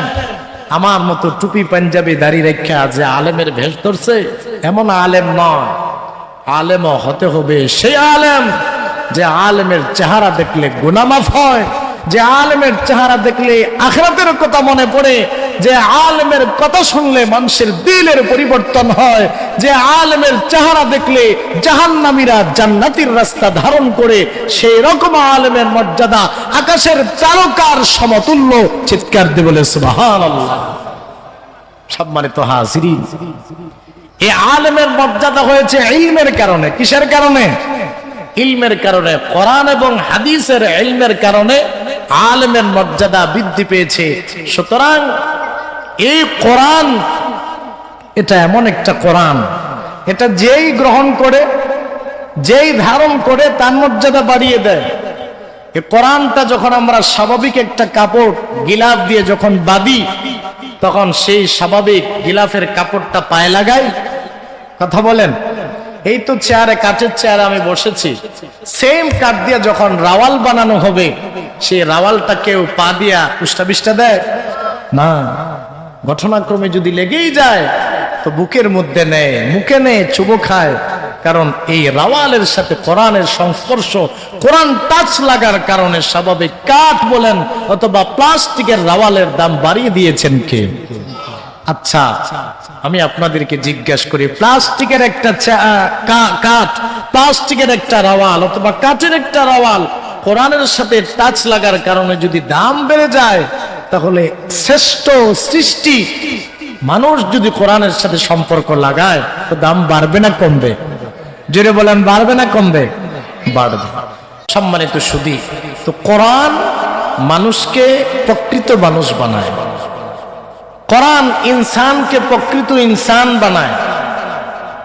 আমার মতো টুপি পাঞ্জাবি দাড়ি রেখা যে আলেমের ভেষ ধরছে এমন আলেম নয়। আলেমও হতে হবে সেই আলেম যে আলেমের চেহারা দেখলে গুনাহ মাফ হয়, যে আলেমের চেহারা দেখলে আখিরাতের কথা মনে পড়ে, যে আলেমের কথা শুনলে মানুষের দিলের পরিবর্তন হয়, যে আলেমের চেহারা দেখলে জাহান্নামীরা জান্নাতের রাস্তা ধারণ করে, সেই রকম আলেমের মর্যাদা আকাশের তারকার সমতুল্য। চিৎকার দিয়ে বলে সুবহানাল্লাহ। সম্মানিত হাজিরিন, এই আলেমের মর্যাদা হয়েছে ইলমের কারণে। কিসের কারণে? ইলমের কারণে। কোরআন এবং হাদিসের ইলমের কারণে আলেমের মর্যাদা বৃদ্ধি পেয়েছে। সুতরাং এই কোরআন, এটা এমন একটা কোরআন, এটা যেই গ্রহণ করে, যেই ধারণ করে তার মর্যাদা বাড়িয়ে দেয়। এই কোরআনটা যখন আমরা স্বাভাবিক একটা কাপড় গিলাফ দিয়ে যখন বাঁধি, তখন সেই স্বাভাবিক গিলাফের কাপড়টা পায়ে লাগাই। কথা বলেন। এই তো চেয়ারে, কাঠের চেয়ারে আমি বসেছি, সেম কাঠ দিয়ে যখন রাওয়াল বানানো হবে, সেই রাওয়ালটা কেউ পা দিয়া উষ্টা দেয় না। ঘটনাক্রমে যদি লেগেই যায় তো বুকের মধ্যে নেয়, মুখে নেয়, চুবো খায়। কারণ এই রাওয়ালের সাথে কোরআনের সংস্পর্শ, কোরআন টাচ লাগার কারণে স্বাভাবিক কাঠ বলেন অথবা প্লাস্টিকের রাওয়ালের দাম বাড়িয়ে দিয়েছেন কে? আচ্ছা, আমি আপনাদেরকে জিজ্ঞাসা করি, প্লাস্টিকের একটা কাঠ, প্লাস্টিকের একটা রাওয়াল অথবা কাঠের একটা রাওয়াল কোরআনের সাথে টাচ লাগার কারণে যদি দাম বেড়ে যায়, তাহলে শ্রেষ্ঠ সৃষ্টি মানুষ যদি কোরআনের সাথে সম্পর্ক লাগায় তো দাম বাড়বে না কমবে? জোরে বলেন, বাড়বে না কমবে? বাড়বে। সম্মানিত সুধী, তো কোরআন মানুষকে প্রকৃত মানুষ বানায়। কোরআন ইনসানকে প্রকৃত ইনসান বানায়।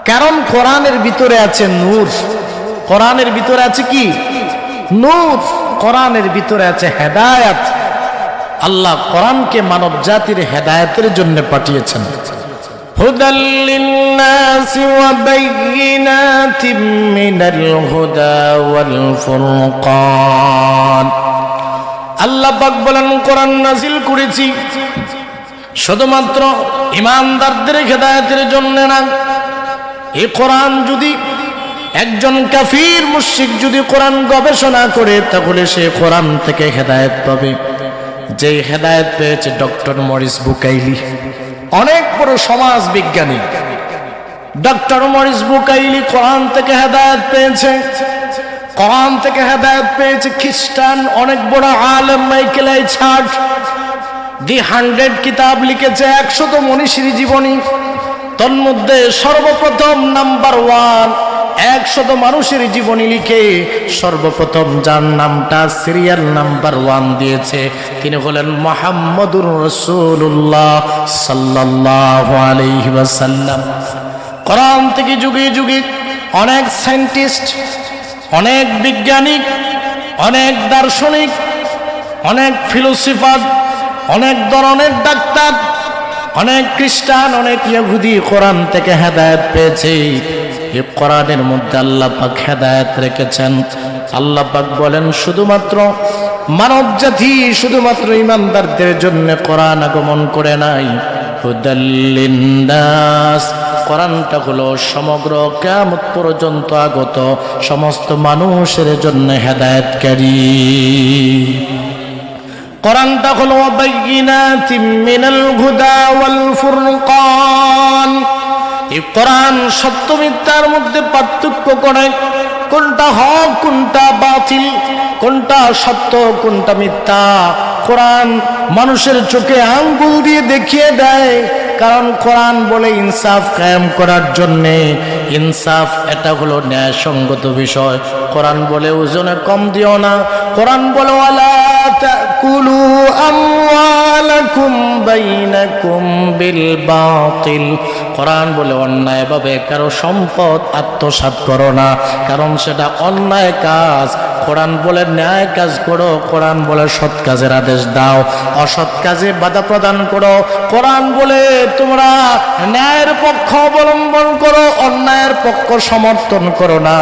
কারণ কোরআনের ভিতরে আছে নূর। কোরআনের ভিতরে আছে কি? নূর। কোরআনের ভিতরে আছে হেদায়েত। আল্লাহ কোরআনকে মানব জাতির হেদায়েতের জন্য পাঠিয়েছেন। হুদাল লিন্নাসি ওয়া বাইয়িনাতিম মিনাল হুদা ওয়াল ফুরকান। আল্লাহ পাক বলেন, কোরআন নাযিল করেছি শুধুমাত্র ঈমানদারদের হেদায়েতের জন্য না। এই কোরআন যদি একজন কাফির মুশরিক যদি কোরআন গবেষণা করে, তাহলে সে কোরআন থেকে হেদায়েত পাবে। যে হেদায়েত পেয়েছে ডক্টর মরিস বুকাইলি, অনেক বড় সমাজ বিজ্ঞানী ডক্টর মরিস বুকাইলি কোরআন থেকে হেদায়েত পেয়েছে। কোরআন থেকে হেদায়েত পেয়েছে খ্রিস্টান অনেক বড় আলেম মাইকেল আইচার্ড, দি 100 কিতাব লিখেছে, 100 মনীষীর জীবনী। তন্মধ্যে সর্বপ্রথম নাম্বার 1 100 মানুষের জীবনী লিখে সর্বপ্রথম যার নামটা সিরিয়াল নাম্বার 1 দিয়েছে তিনি হলেন মুহাম্মদুর রাসূলুল্লাহ সাল্লাল্লাহু আলাইহি ওয়াসাল্লাম। কোরআন থেকে যুগে যুগে অনেক সায়েন্টিস্ট, অনেক বিজ্ঞানিক, অনেক দার্শনিক, অনেক ফিলোসফার, অনেক ধরনের ডাক্তার, অনেক খ্রিস্টান, অনেক ইহুদি কোরআন থেকে হেদায়েত পেয়েছে। এই কোরআনের মধ্যে আল্লাহ পাক হেদায়েত রেখেছেন। আল্লাহ পাক বলেন শুধুমাত্র মানব জাতি, শুধুমাত্র ঈমানদারদের জন্য কোরআন আগমন করে নাই, হুদাল লিন্নাস, কোরআনটা হলো সমগ্র কিয়ামত পর্যন্ত আগত সমস্ত মানুষের জন্য হেদায়েতকারী। কোরআনটা হলো বাইয়িনাতিম মিনাল হুদা ওয়াল ফুরকান। এই কোরআন সত্য মিথ্যার মধ্যে পার্থক্য করে, কোনটা হক কোনটা বাতিল, কোনটা সত্য কোনটা মিথ্যা। কোরআন মানুষের চোখে আঙ্গুল দিয়ে দেখিয়ে দেয়, কারণ কোরআন বলে ইনসাফ কায়েম করার জন্যে। ইনসাফ এটা হলো ন্যায়সঙ্গত বিষয়। কোরআন বলে ওজনে কম দিও না। কোরআন বলে ওয়ালা তাকুলু আমওয়ালাকুম বাইনাকুম বিল বাতিল। কোরআন বলে অন্যায়ভাবে কারো সম্পদ আত্মসাৎ করো না, কারণ সেটা অন্যায় কাজ। কোরআন বলে ন্যায় কাজ করো। কোরআন বলে সৎ কাজের আদেশ দাও, অসৎ কাজে বাধা প্রদান করো। কোরআন বলে তোমরা ন্যায়ের পক্ষ অবলম্বন করো, অন্যায়ের পক্ষ সমর্থন করো না।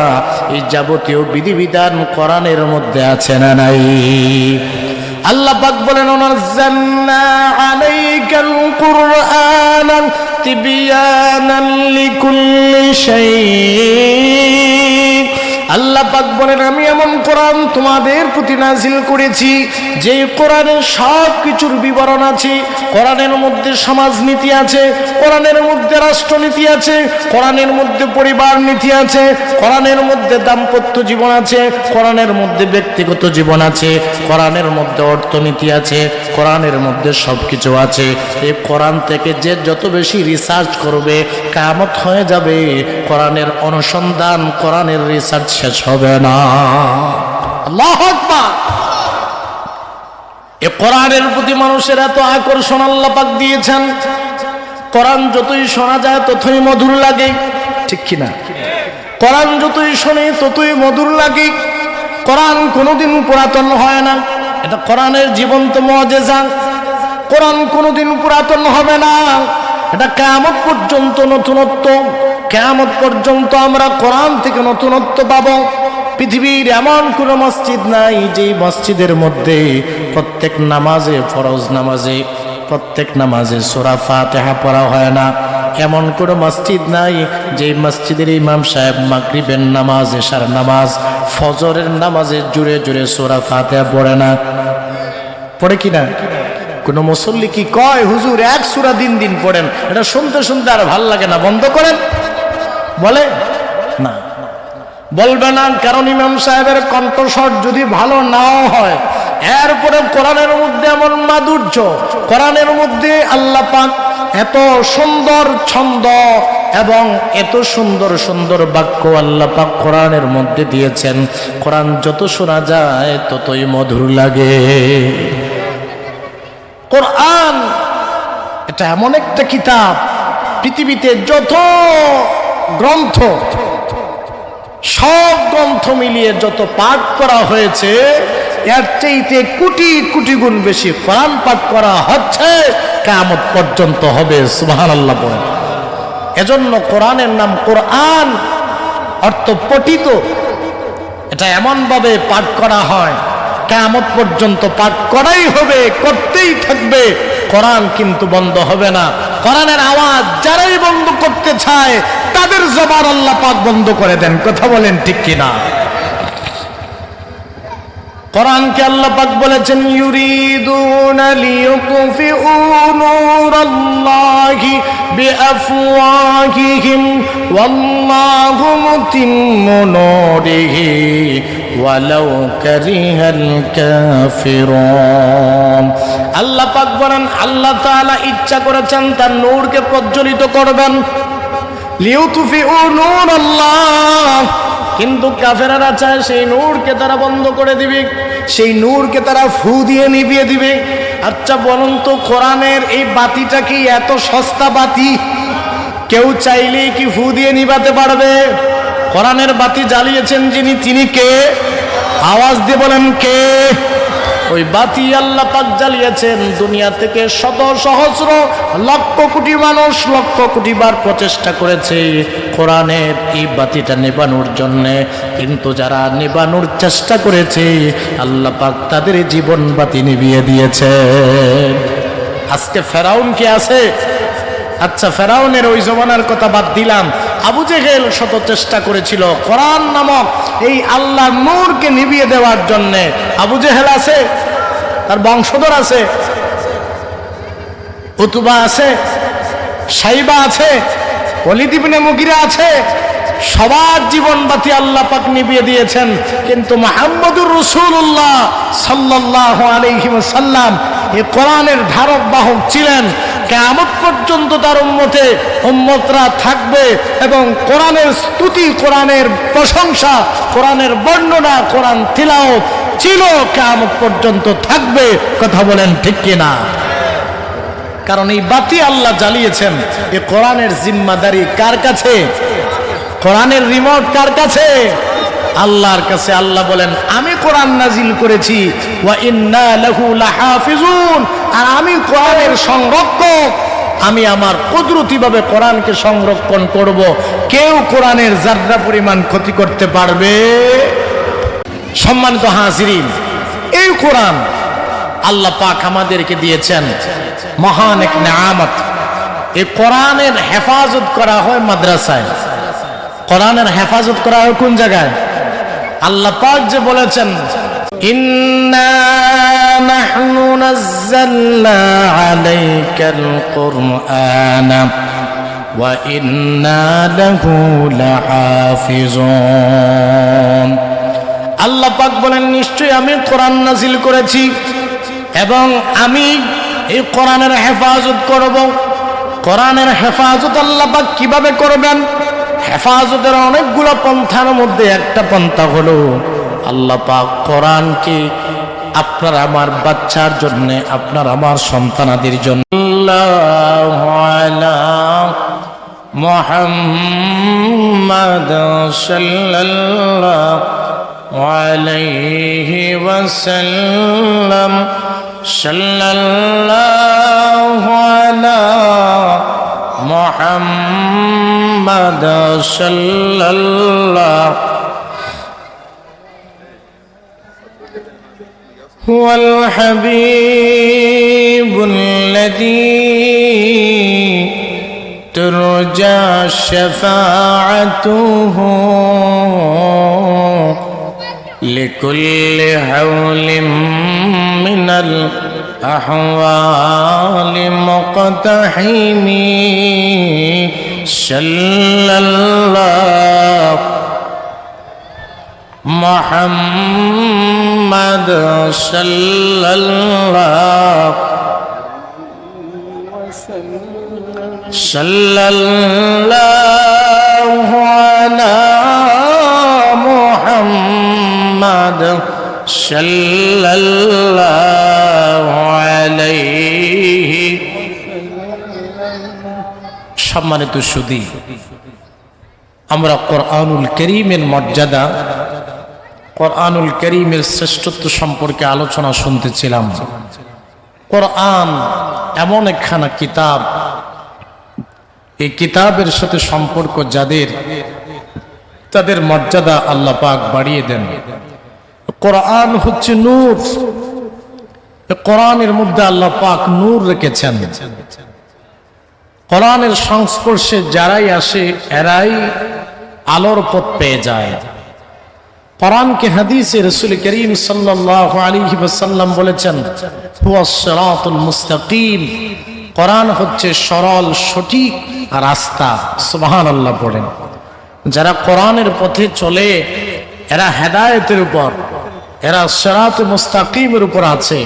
এই যাবতীয় বিধিবিধান কোরআনের মধ্যে আছে না নাই? আল্লাহ পাক বলেন নাযালনা আলাইকাল কুরআনা তিবয়ানান লিকুল্লি শাই। আল্লাহ পাক বলেন আমি এমন কোরআন তোমাদের প্রতি নাজিল করেছি যে কোরআনে সব কিছুর বিবরণ আছে। কোরআনের মধ্যে সমাজনীতি আছে, কোরআনের মধ্যে রাষ্ট্রনীতি আছে, কোরআনের মধ্যে পরিবার নীতি আছে, কোরআনের মধ্যে দাম্পত্য জীবন আছে, কোরআনের মধ্যে ব্যক্তিগত জীবন আছে, কোরআনের মধ্যে অর্থনীতি আছে, কোরআনের মধ্যে সব কিছু আছে। এই কোরআন থেকে যে যত বেশি রিসার্চ করবে কিয়ামত হয়ে যাবে, কোরআনের অনুসন্ধান, কোরআনের রিসার্চ শেষ হবে না। আল্লাহু আকবার। এই কোরআনের প্রতি মানুষের এত আকর্ষণ আল্লাহ পাক দিয়েছেন। কোরআন যতই শোনা যায় ততই মধুর লাগে, ঠিক কিনা? কোরআন যতই শোনে ততই মধুর লাগে। কোরআন কোনোদিন পুরাতন হয় না, এটা কোরআনের জীবন্ত মুআজিজা। কোরআন কোনোদিন পুরাতন হবে না, এটা কিয়ামত পর্যন্ত নতুনত্ব। কিয়ামত পর্যন্ত আমরা কোরআন থেকে নতুনত্ব পাবো। পৃথিবীর এমন কোনো মসজিদ নাই যে মসজিদের মধ্যে প্রত্যেক নামাজে, ফরজ নামাজে, প্রত্যেক নামাজে সূরা ফাতিহা পড়া হয় না। এমন কোনো মসজিদ নাই যে মসজিদের ইমাম সাহেব মাগরিবের নামাজ, এশার নামাজ, ফজরের নামাজে জুড়ে জুড়ে সূরা ফাতিহা পড়ে না। পড়ে কিনা? কোন মুসল্লি কি কয় হুজুর এক সূরা দিন দিন পড়েন, এটা শুনতে শুনতে আর ভাল লাগে না, বন্ধ করেন? বলে না, বলবে না। কারণ ইমাম সাহেবের কণ্ঠস্বর যদি ভালো নাও হয়, এরপরে কোরআনের মধ্যে এমন মাধুর্য, কোরআনের মধ্যে আল্লাহ পাক এত সুন্দর ছন্দ এবং এত সুন্দর সুন্দর বাক্য আল্লাহ পাক কোরআনের মধ্যে দিয়েছেন। কোরআন যত শোনা যায় ততই মধুর লাগে। কোরআন এটা এমন একটা কিতাব, পৃথিবীতে যত গ্রন্থ, সব গ্রন্থ মিলিয়ে যত পাঠ করা হয়েছে এর চাইতে কোটি কোটি গুণ বেশি কোরআন পাঠ করা হচ্ছে, কিয়ামত পর্যন্ত হবে। সুবহানাল্লাহ বলেন। এজন্য কোরআনের নাম কোরআন, অর্থ পঠিত। এটা এমন ভাবে পাঠ করা হয় কিয়ামত পর্যন্ত পাঠ করাই হবে, করতেই থাকবে। কোরআন কিন্তু বন্ধ হবে না। কোরআনের আওয়াজ যারাই বন্ধ করতে চায় তাদের জবান আল্লাহ পাক বন্ধ করে দেন। কথা বলেন ঠিক কিনা? কোরআনকে আল্লাহ পাক বলেছেন ইউরিদুনা লিইউতফিউ নূরাল্লাহি বিআফওয়াহিহিম ওয়াল্লাহু মুতিম্মু নূরিহি ওয়ালাউ কারিহাল কাফিরুন। আল্লাহ পাক বলেন আল্লাহ তাআলা ইচ্ছা করেছেন তার নূরকে প্রজ্বলিত করবেন। লিউতফিউ নূরাল্লাহ, কিন্তু কাফেররা চায় সেই নূরকে তারা বন্ধ করে দিবে, সেই নূরকে তারা ফু দিয়ে নিভিয়ে দিবে। আচ্ছা বলুন তো, কোরআনের এই বাতিটা কি এত সস্তা বাতি? কেউ চাইলেই কি ফু দিয়ে নিভাতে পারবে? কোরআনের বাতি জ্বালিয়েছেন যিনি, তিনি কে? আওয়াজ দিয়ে বলেন কে? ওই বাতি আল্লাহ পাক জ্বালিয়েছেন। দুনিয়া থেকে শত সহস্র লক্ষ কোটি মানুষ লক্ষ কোটি বার প্রচেষ্টা করেছে কোরআনের এই বাতিটা নেবানোর জন্য, কিন্তু যারা নেবানোর চেষ্টা করেছে আল্লাহ পাক তাদের জীবন বাতি নিভিয়ে দিয়েছে। আজকে ফেরাউন কি আছে? আচ্ছা, ফেরাউনের ওই জমানার কথা বাদ দিলাম, আবু জেহেল শত চেষ্টা করেছিল কোরআন নামক এই আল্লাহর নূরকে নিভিয়ে দেওয়ার জন্য। আবু জেহেল আছে, তার বংশধর আছে, উতবা আছে, সাইবা আছে, ওয়ালিদ ইবনে মুগিরা আছে, সবার জীবন বাতি আল্লাহ পাক নিভিয়ে দিয়েছেন। কিন্তু মুহাম্মদুর রাসূলুল্লাহ সাল্লাল্লাহু আলাইহি ওয়াসাল্লাম এই কোরআনের ধারক বাহক ছিলেন। কিয়ামত পর্যন্ত তার উম্মতরা থাকবে এবং কোরআনের স্তুতি, কোরআনের প্রশংসা, কোরআনের বর্ণনা, কোরআন তিলাওয়াত ছিল, কিয়ামত পর্যন্ত থাকবে। কথা বলেন ঠিক কিনা? কারণ এই বাতি আল্লাহ জ্বালিয়েছেন। এই কোরআনের জিম্মাদারি কার কাছে? কোরআনের রিমোট কার কাছে? আল্লাহর কাছে। আল্লাহ বলেন, আমি কোরআন নাজিল করেছি, ওয়া ইন্না লাহু লাহাফিজুন, আর আমি কোরআনের সংরক্ষক। আমি আমার কুদরতিভাবে কোরআনকে সংরক্ষণ করব। কেউ কোরআনের যার্রা পরিমাণ ক্ষতি করতে পারবে? সম্মানিত হাজিরিন, এই কোরআন আল্লাহ পাক আমাদেরকে দিয়েছেন মহান এক নেয়ামত। এই কোরআনের হেফাজত করা হয় মাদ্রাসায়। কোরআনের হেফাজত করা হয় কোন জায়গায়? আল্লাহ পাক যে বলেছেন, ইন্না নাহনু নাযালনা আলাইকাল কুরআনা ওয়া ইন্না লাহু লাহাফিজুন। আল্লাহ পাক বলেন, নিশ্চয়ই আমি কোরআন নাজিল করেছি এবং আমি এই কোরআনের হেফাজত করব। কোরআনের হেফাজত আল্লাহ পাক কিভাবে করবেন? হেফাজতের অনেকগুলো পন্থার মধ্যে একটা পন্থা হলো আল্লাহ পাক কোরআনকে আপনার আমার বাচ্চার জন্য, আপনার আমার সন্তানাদের জন্য আল্লাহু আলা মুহাম্মাদ সাল্লাল্লাহু আলাইহি ওয়াসাল্লাম, সাল্লাল্লাহু আলা মুহাম্মাদ সাল্লাল্লাহু হুয়াল হাবিবুল্লাযী তুরজা শাফাআতুহু লিকুল্লি হাওলিম মিনাল أحوال مقتحمي صلى الله محمد صلى الله صلى الله على محمد صلى الله عليه। সম্মানিত সুধী, আমরা কোরআনুল কারীমের মর্যাদা, কোরআনুল কারীমের শ্রেষ্ঠত্ব সম্পর্কে আলোচনা শুনতেছিলাম। কোরআন এমন একখানা কিতাব, এই কিতাবের সাথে সম্পর্ক যাদের, তাদের মর্যাদা আল্লাহ পাক বাড়িয়ে দেন। কোরআন হচ্ছে নূর। কোরআনের মধ্যে আল্লাহ পাক নূর রেখেছেন। কোরআনের সংস্পর্শে যারাই আসে এরাই আলোর পথ পেয়ে যায়। কোরআনকে হাদিসে রাসূল করিম সাল্লাল্লাহু আলাইহি ওয়াসাল্লাম বলেছেন, হুয়াস সিরাতুল মুস্তাকিম। কোরআন হচ্ছে সরল সঠিক রাস্তা। সুবহানাল্লাহ পড়েন। যারা কোরআনের পথে চলে এরা হেদায়েতের উপর, এরা সিরাতুল মুস্তাকিমের উপর আছে।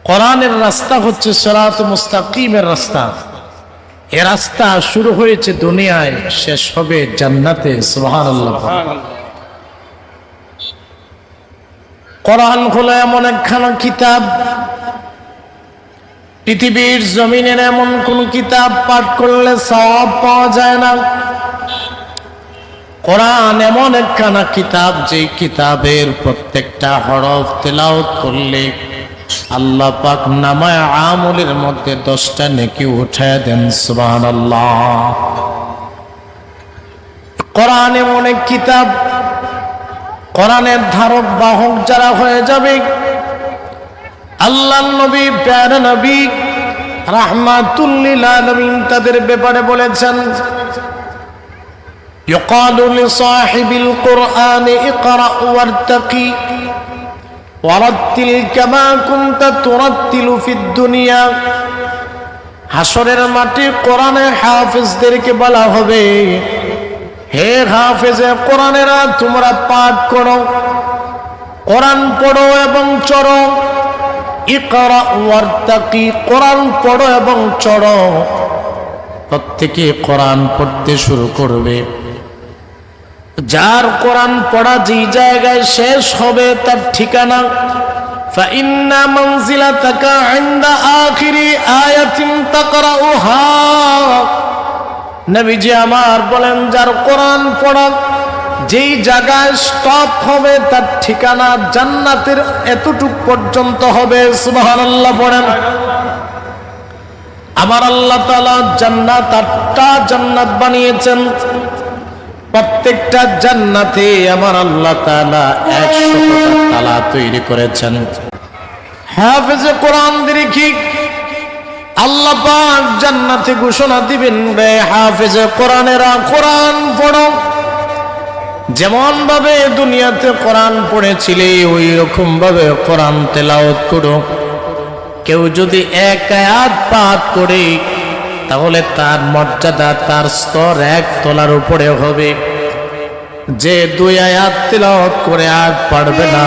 কোরআনের রাস্তা হচ্ছে সিরাতুল মুস্তাকিমের রাস্তা। এ রাস্তা শুরু হয়েছে দুনিয়ায়, শেষ হবে জান্নাতে। সুবহানাল্লাহ। কোরআন হলো এমন একখানা কিতাব, পৃথিবীর জমিনের এমন কোন কিতাব পাঠ করলে সওয়াব পাওয়া যায় না। কোরআন এমন একখানা কিতাব, যে কিতাবের প্রত্যেকটা হরফ তেলাওয়াত করলে আল্লাহ পাক নামায়ে আমলের মধ্যে 10টা নেকি উঠায় দেন। সুবহানাল্লাহ। কোরআন এমন এক কিতাব, কোরআনের ধারক বাহক যারা হয়ে যাবে, আল্লাহর নবী প্যারা নবী রাহমাতুল লিল আলামিন তাদের ব্যাপারে বলেছেন, يقال لصاحب القرآن اقرأ وارتقي ورتل كما كنت ترتل في الدنيا। হাশরের মাঠে কোরআনের হাফেজদেরকে বলা হবে, হে হাফেজে কোরআনেরা, তোমরা পাঠ করো, কোরআন পড়ো এবং চড়ো। ইকরা ওয়ারতাকি, কোরআন পড়ো এবং চড়ো। প্রত্যেকে কোরআন পড়তে শুরু করবে। যার কোরআন পড়া যে জায়গায় শেষ হবে তার ঠিকানা ফাইন্না মানজিলাতাকা ইনদা আখিরি আয়াতিন তাকরাউহা। নবীজি আমার বলেন, যার কোরআন পড়া যেই জায়গায় স্টপ হবে তার ঠিকানা জান্নাতের এতটুক পর্যন্ত হবে। সুবহানাল্লাহ পড়েন। আমার আল্লাহ তাআলা জান্নাত 8টা জান্নাত বানিয়েছেন। প্রত্যেকটা জান্নাতে আমার আল্লাহ তাআলা 100টা তালা তৈরি করেছেন। হাফেজে কোরআন দেখি আল্লাহ পাক জান্নাতে ঘোষণা দিবেন, রে হাফেজে কোরআনেরা কোরআন পড়ো। যেমন ভাবে দুনিয়াতে কোরআন পড়েছিলে ওই রকম ভাবে কোরআন তেলাওয়াত করো। কেউ যদি এক আয়াত পাঠ করে তাহলে তার মর্যাদা, তার স্তর 1 তলার উপরে হবে। যে 2 আয়াত তেলাওয়াত করে আর পারবে না,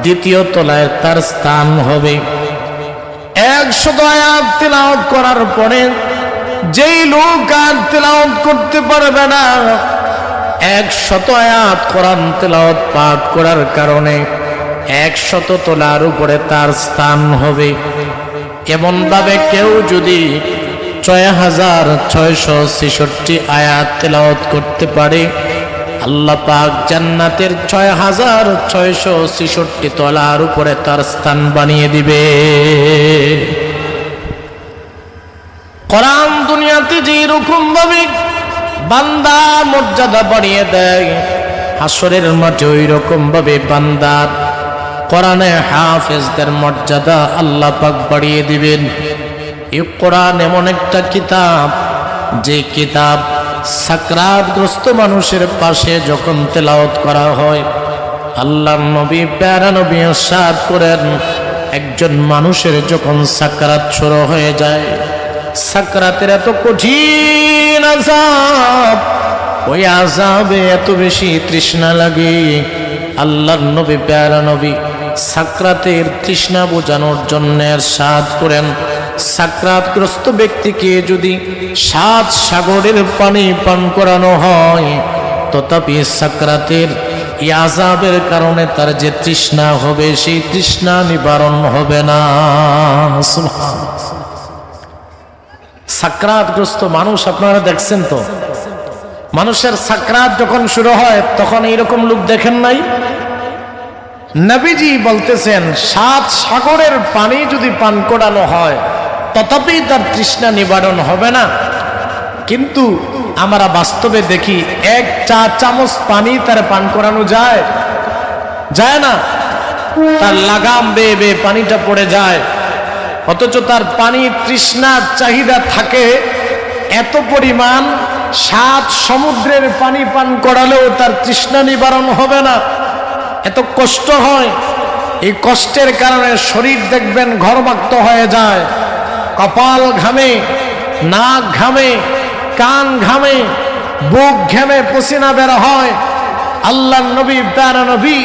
2য় তলায় তার স্থান হবে। 100 আয়াত তেলাওয়াত করার পরে যেই লোক আর তেলাওয়াত করতে পারবে না, 100 আয়াত কোরআন তেলাওয়াত পাঠ করার কারণে 100 তলার উপরে তার স্থান হবে। এমন ভাবে কেউ যদি 6666 আয়াত তেলাওয়াত করতে পারে, আল্লাহ পাক জান্নাতের 6666 তলার উপরে তার স্থান বানিয়ে দিবে। কোরআন দুনিয়াতে যে রকম ভাবে বান্দা মর্যাদা বাড়িয়ে দেয়, হাসরের মাঠে ওই রকম ভাবে বান্দার কোরআনে হাফেজদের মর্যাদা আল্লাহ পাক বাড়িয়ে দিবেন। এই কোরআন এমন একটা কিতাব, যে কিতাব সাকরাতগ্রস্ত মানুষের পাশে যখন তেলাওয়াত করা হয়, আল্লাহর নবী প্যারা নবী ইরশাদ করেন, একজন মানুষের যখন সাকরাত শুরু হয়ে যায়, সাকরাতের এত কঠিন আযাব, ওই আযাবে এত বেশি তৃষ্ণা লাগে, আল্লাহর নবী প্যারা নবী সাকরাতের তৃষ্ণা বোঝানোর জন্য ইরশাদ করেন, সাকরাতগ্রস্ত ব্যক্তিকে যদি 7 সাগরের পানি পান করানো হয়, তথাপি সাকরাতের এই আযাবের কারণে তার যে তৃষ্ণা হবে, সেই তৃষ্ণা নিবারণ হবে না। সাকরাতগ্রস্ত মানুষ আপনারা দেখছেন তো, মানুষের সাকরাত যখন শুরু হয় তখন এইরকম লোক দেখেন নাই? নবীজি বলতেছেন 7 সাগরের পানি যদি পান করানো হয় তথাপি তার তৃষ্ণা নিবারণ হবে না। কিন্তু আমরা বাস্তবে দেখি 1 চা চামচ পানি তার পান করানো যায়? যায় না। তার লাগাম বেয়ে বেয়ে পানিটা পড়ে যায়, অথচ তার পানি তৃষ্ণার চাহিদা থাকে এত পরিমাণ, 7 সমুদ্রের পানি পান করালেও তার তৃষ্ণা নিবারণ হবে না। এত কষ্ট হয়। এই কষ্টের কারণে শরীর দেখবেন ঘর্মাক্ত হয়ে যায়, কপাল ঘামে, নাক ঘামে, কান ঘামে, বুক ঘেমে পসিনা বের হয়। আল্লাহর নবী প্যারা নবী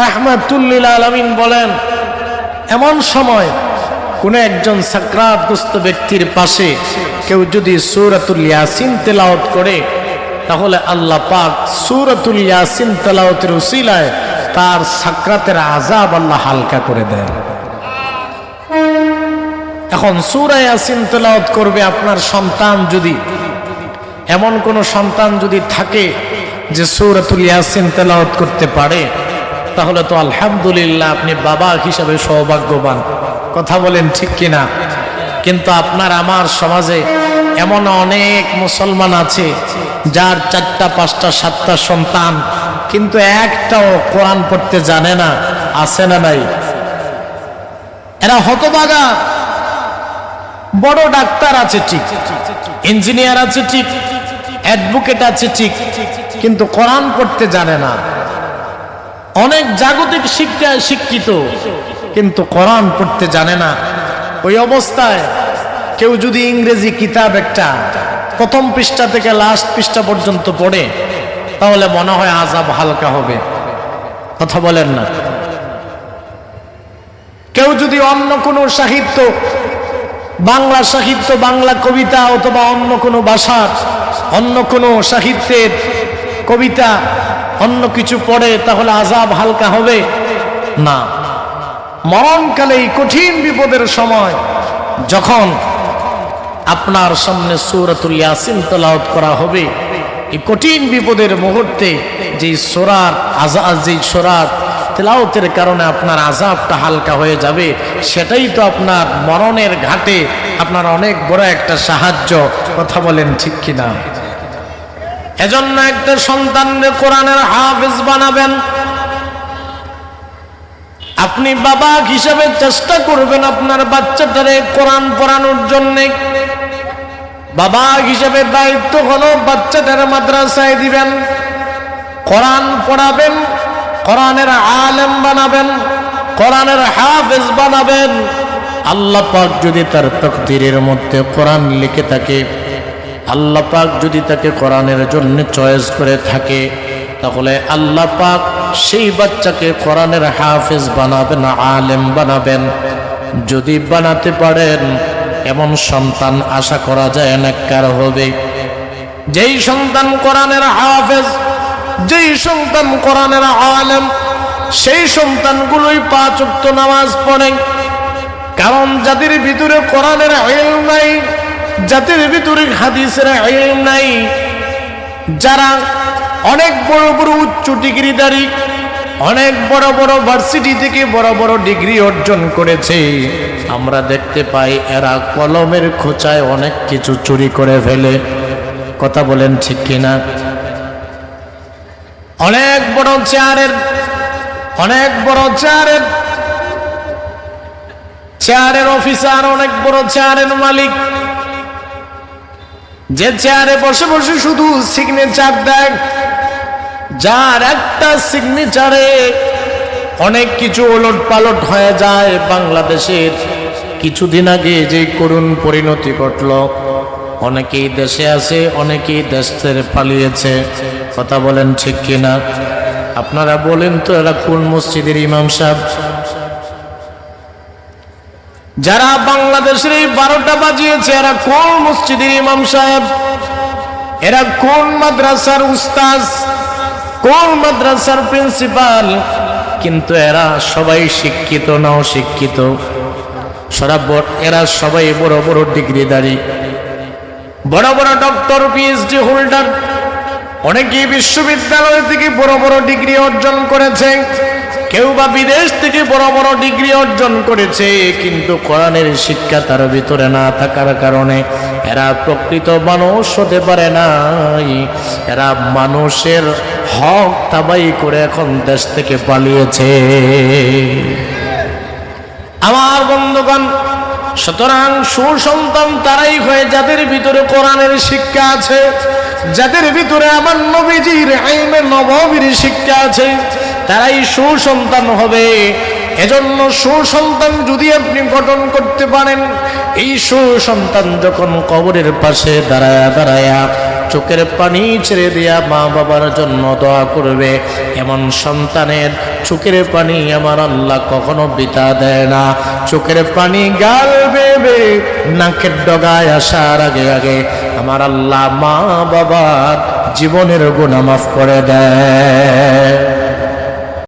রাহমাতুল লিল আলামিন বলেন, এমন সময় কোন একজন সাকরাতগ্রস্ত ব্যক্তির পাশে কেউ যদি সূরাতুল ইয়াসিন তেলাওয়াত করে, তাহলে আল্লাহ পাক সূরাতুল ইয়াসিন তেলাওয়াতের উসিলায় তার সাকরাতের আযাব আল্লাহ হালকা করে দেয়। এখন সূরা ইয়াসিন তেলাওয়াত করবে আপনার সন্তান, যদি এমন কোন সন্তান যদি থাকে যে সূরাতুল ইয়াসিন তেলাওয়াত করতে পারে, তাহলে তো আলহামদুলিল্লাহ, আপনি বাবা হিসাবে সৌভাগ্যবান। কথা বলেন ঠিক কিনা? কিন্তু আপনার আমার সমাজে এমন অনেক মুসলমান আছে যার 4টা 5টা 7টা সন্তান, কিন্তু একটাও কোরআন পড়তে জানে না। আছে না নাই? এরা হতভাগা। বড় ডাক্তার আছে ঠিক, ইঞ্জিনিয়ার আছে ঠিক, অ্যাডভোকেট আছে ঠিক, কিন্তু কোরআন পড়তে জানে না। অনেক জাগতিক শিক্ষায় শিক্ষিত, কিন্তু কোরআন পড়তে জানে না। ওই অবস্থায় কেউ যদি ইংরেজি কিতাব একটা প্রথম পৃষ্ঠা থেকে লাস্ট পৃষ্ঠা পর্যন্ত পড়ে, তাহলে মনে হয় আযাব হালকা হবে। কথা বলেন না? কেউ যদি অন্য কোনো সাহিত্য, বাংলা সাহিত্য, বাংলা কবিতা অথবা অন্য কোনো ভাষার অন্য কোনো সাহিত্যের কবিতা অন্য কিছু পড়ে, তাহলে আযাব হালকা হবে না। মরণকালে এই কঠিন বিপদের সময় যখন আপনার সামনে সূরাতুল ইয়াসিন তেলাওয়াত করা হবে, এই কঠিন বিপদের মুহূর্তে যে সূরার তেলাওয়াতের কারণে আপনার আযাবটা হালকা হয়ে যাবে, সেটাই তো আপনার মরণের ঘাটে আপনার অনেক বড় একটা সাহায্য। কথা বলেন ঠিক কিনা? এজন্য একটা সন্তানকে কোরআনের হাফেজ বানাবেন। আপনি বাবা হিসাবে চেষ্টা করবেন আপনার বাচ্চাটারে কোরআন পড়ানোর জন্য। বাবা হিসাবে দায়িত্ব হলো বাচ্চাটারে মাদ্রাসায় দিবেন, কোরআন পড়াবেন, কোরআনের আলেম বানাবেন, কোরআনের হাফেজ বানাবেন। আল্লাহ পাক যদি তার তাকদীরের মধ্যে কোরআন লিখে থাকে, আল্লাহ পাক যদি তাকে কোরআনের জন্য চয়েস করে থাকে, তাহলে আল্লাহ পাক সেই বাচ্চাকে কোরআনের হাফেজ বানাবেন, আলেম বানাবেন। যদি বানাতে পারেন, এমন সন্তান আশা করা যায় নেককার হবে। যেই সন্তান কোরআনের হাফেজ, যেই সন্তান কোরআনের আলেম, সেই সন্তানগুলোই 5 ওয়াক্ত নামাজ পড়ে। কারণ যাদের ভিতরে কোরআনের ইলম নাই, যাদের ভিতরে হাদিসের ইলম নাই, যারা অনেক বড় বড় উচ্চ ডিগ্রিধারী, অনেক বড় বড় ভার্সিটি থেকে বড় বড় ডিগ্রি অর্জন করেছে, আমরা দেখতে পাই এরা কলমের খোঁচায় অনেক কিছু চুরি করে ফেলে। কথা বলেন ঠিক কিনা? অনেক বড় চেয়ারের অফিসার, অনেক বড় চেয়ারের মালিক, যে চেয়ারে বসে বসে শুধু সিগনেচার দেয়, যার একটা সিগনেচারে অনেক কিছু ওলট পালট হয়ে যায়। বাংলাদেশের কিছুদিন আগে যে করুণ পরিণতি ঘটল, অনেকেই দেশে আছে, অনেকেই দেশ ছেড়ে পালিয়েছে। কথা বলেন ঠিক কিনা? আপনারা বলেন তো, এরা কোন মসজিদের ইমাম সাহেব? যারা বাংলাদেশের এই 12টা বাজিয়েছে, এরা কোন মসজিদের ইমাম সাহেব? এরা কোন মাদ্রাসার উস্তাদ, কোন মাদ্রাসার প্রিন্সিপাল? কিন্তু এরা সবাই শিক্ষিত না অশিক্ষিত? এরা সবাই বড় বড় ডিগ্রিধারী, বড় বড় ডক্টর, পিএইচডি হোল্ডার। অনেকেই বিশ্ববিদ্যালয় থেকে বড় বড় ডিগ্রি অর্জন করেছে, কেউ বা বিদেশ থেকে বড় বড় ডিগ্রি অর্জন করেছে, কিন্তু কোরআনের শিক্ষা তার ভিতরে না থাকার কারণে এরা প্রকৃত মানুষ হতে পারে নাই। এরা মানুষের হক তাবাই করে এখন দেশ থেকে পালিয়েছে। আমার বন্ধুগণ, সুতরাং সুসন্তান তারাই হয় যাদের ভিতরে কোরআনের শিক্ষা আছে, যাদের ভিতরে আমার নবীজির ইলমে নববীর শিক্ষা আছে, তারাই সুসন্তান হবে। এজন্য সুসন্তান যদি আপনি গঠন করতে পারেন, এই সুসন্তান যখন কবরের পাশে দাঁড়ায়া চোখের পানি ছেড়ে দিয়া মা বাবার জন্য দোয়া করবে, এমন সন্তানের চোখের পানি আমার আল্লাহ কখনো বৃথা দেয় না। চোখের পানি গাল বেবে নাকের ডগায় আসার আগে আগে আমার আল্লাহ মা বাবার জীবনের গুনাহ মাফ করে দেয়।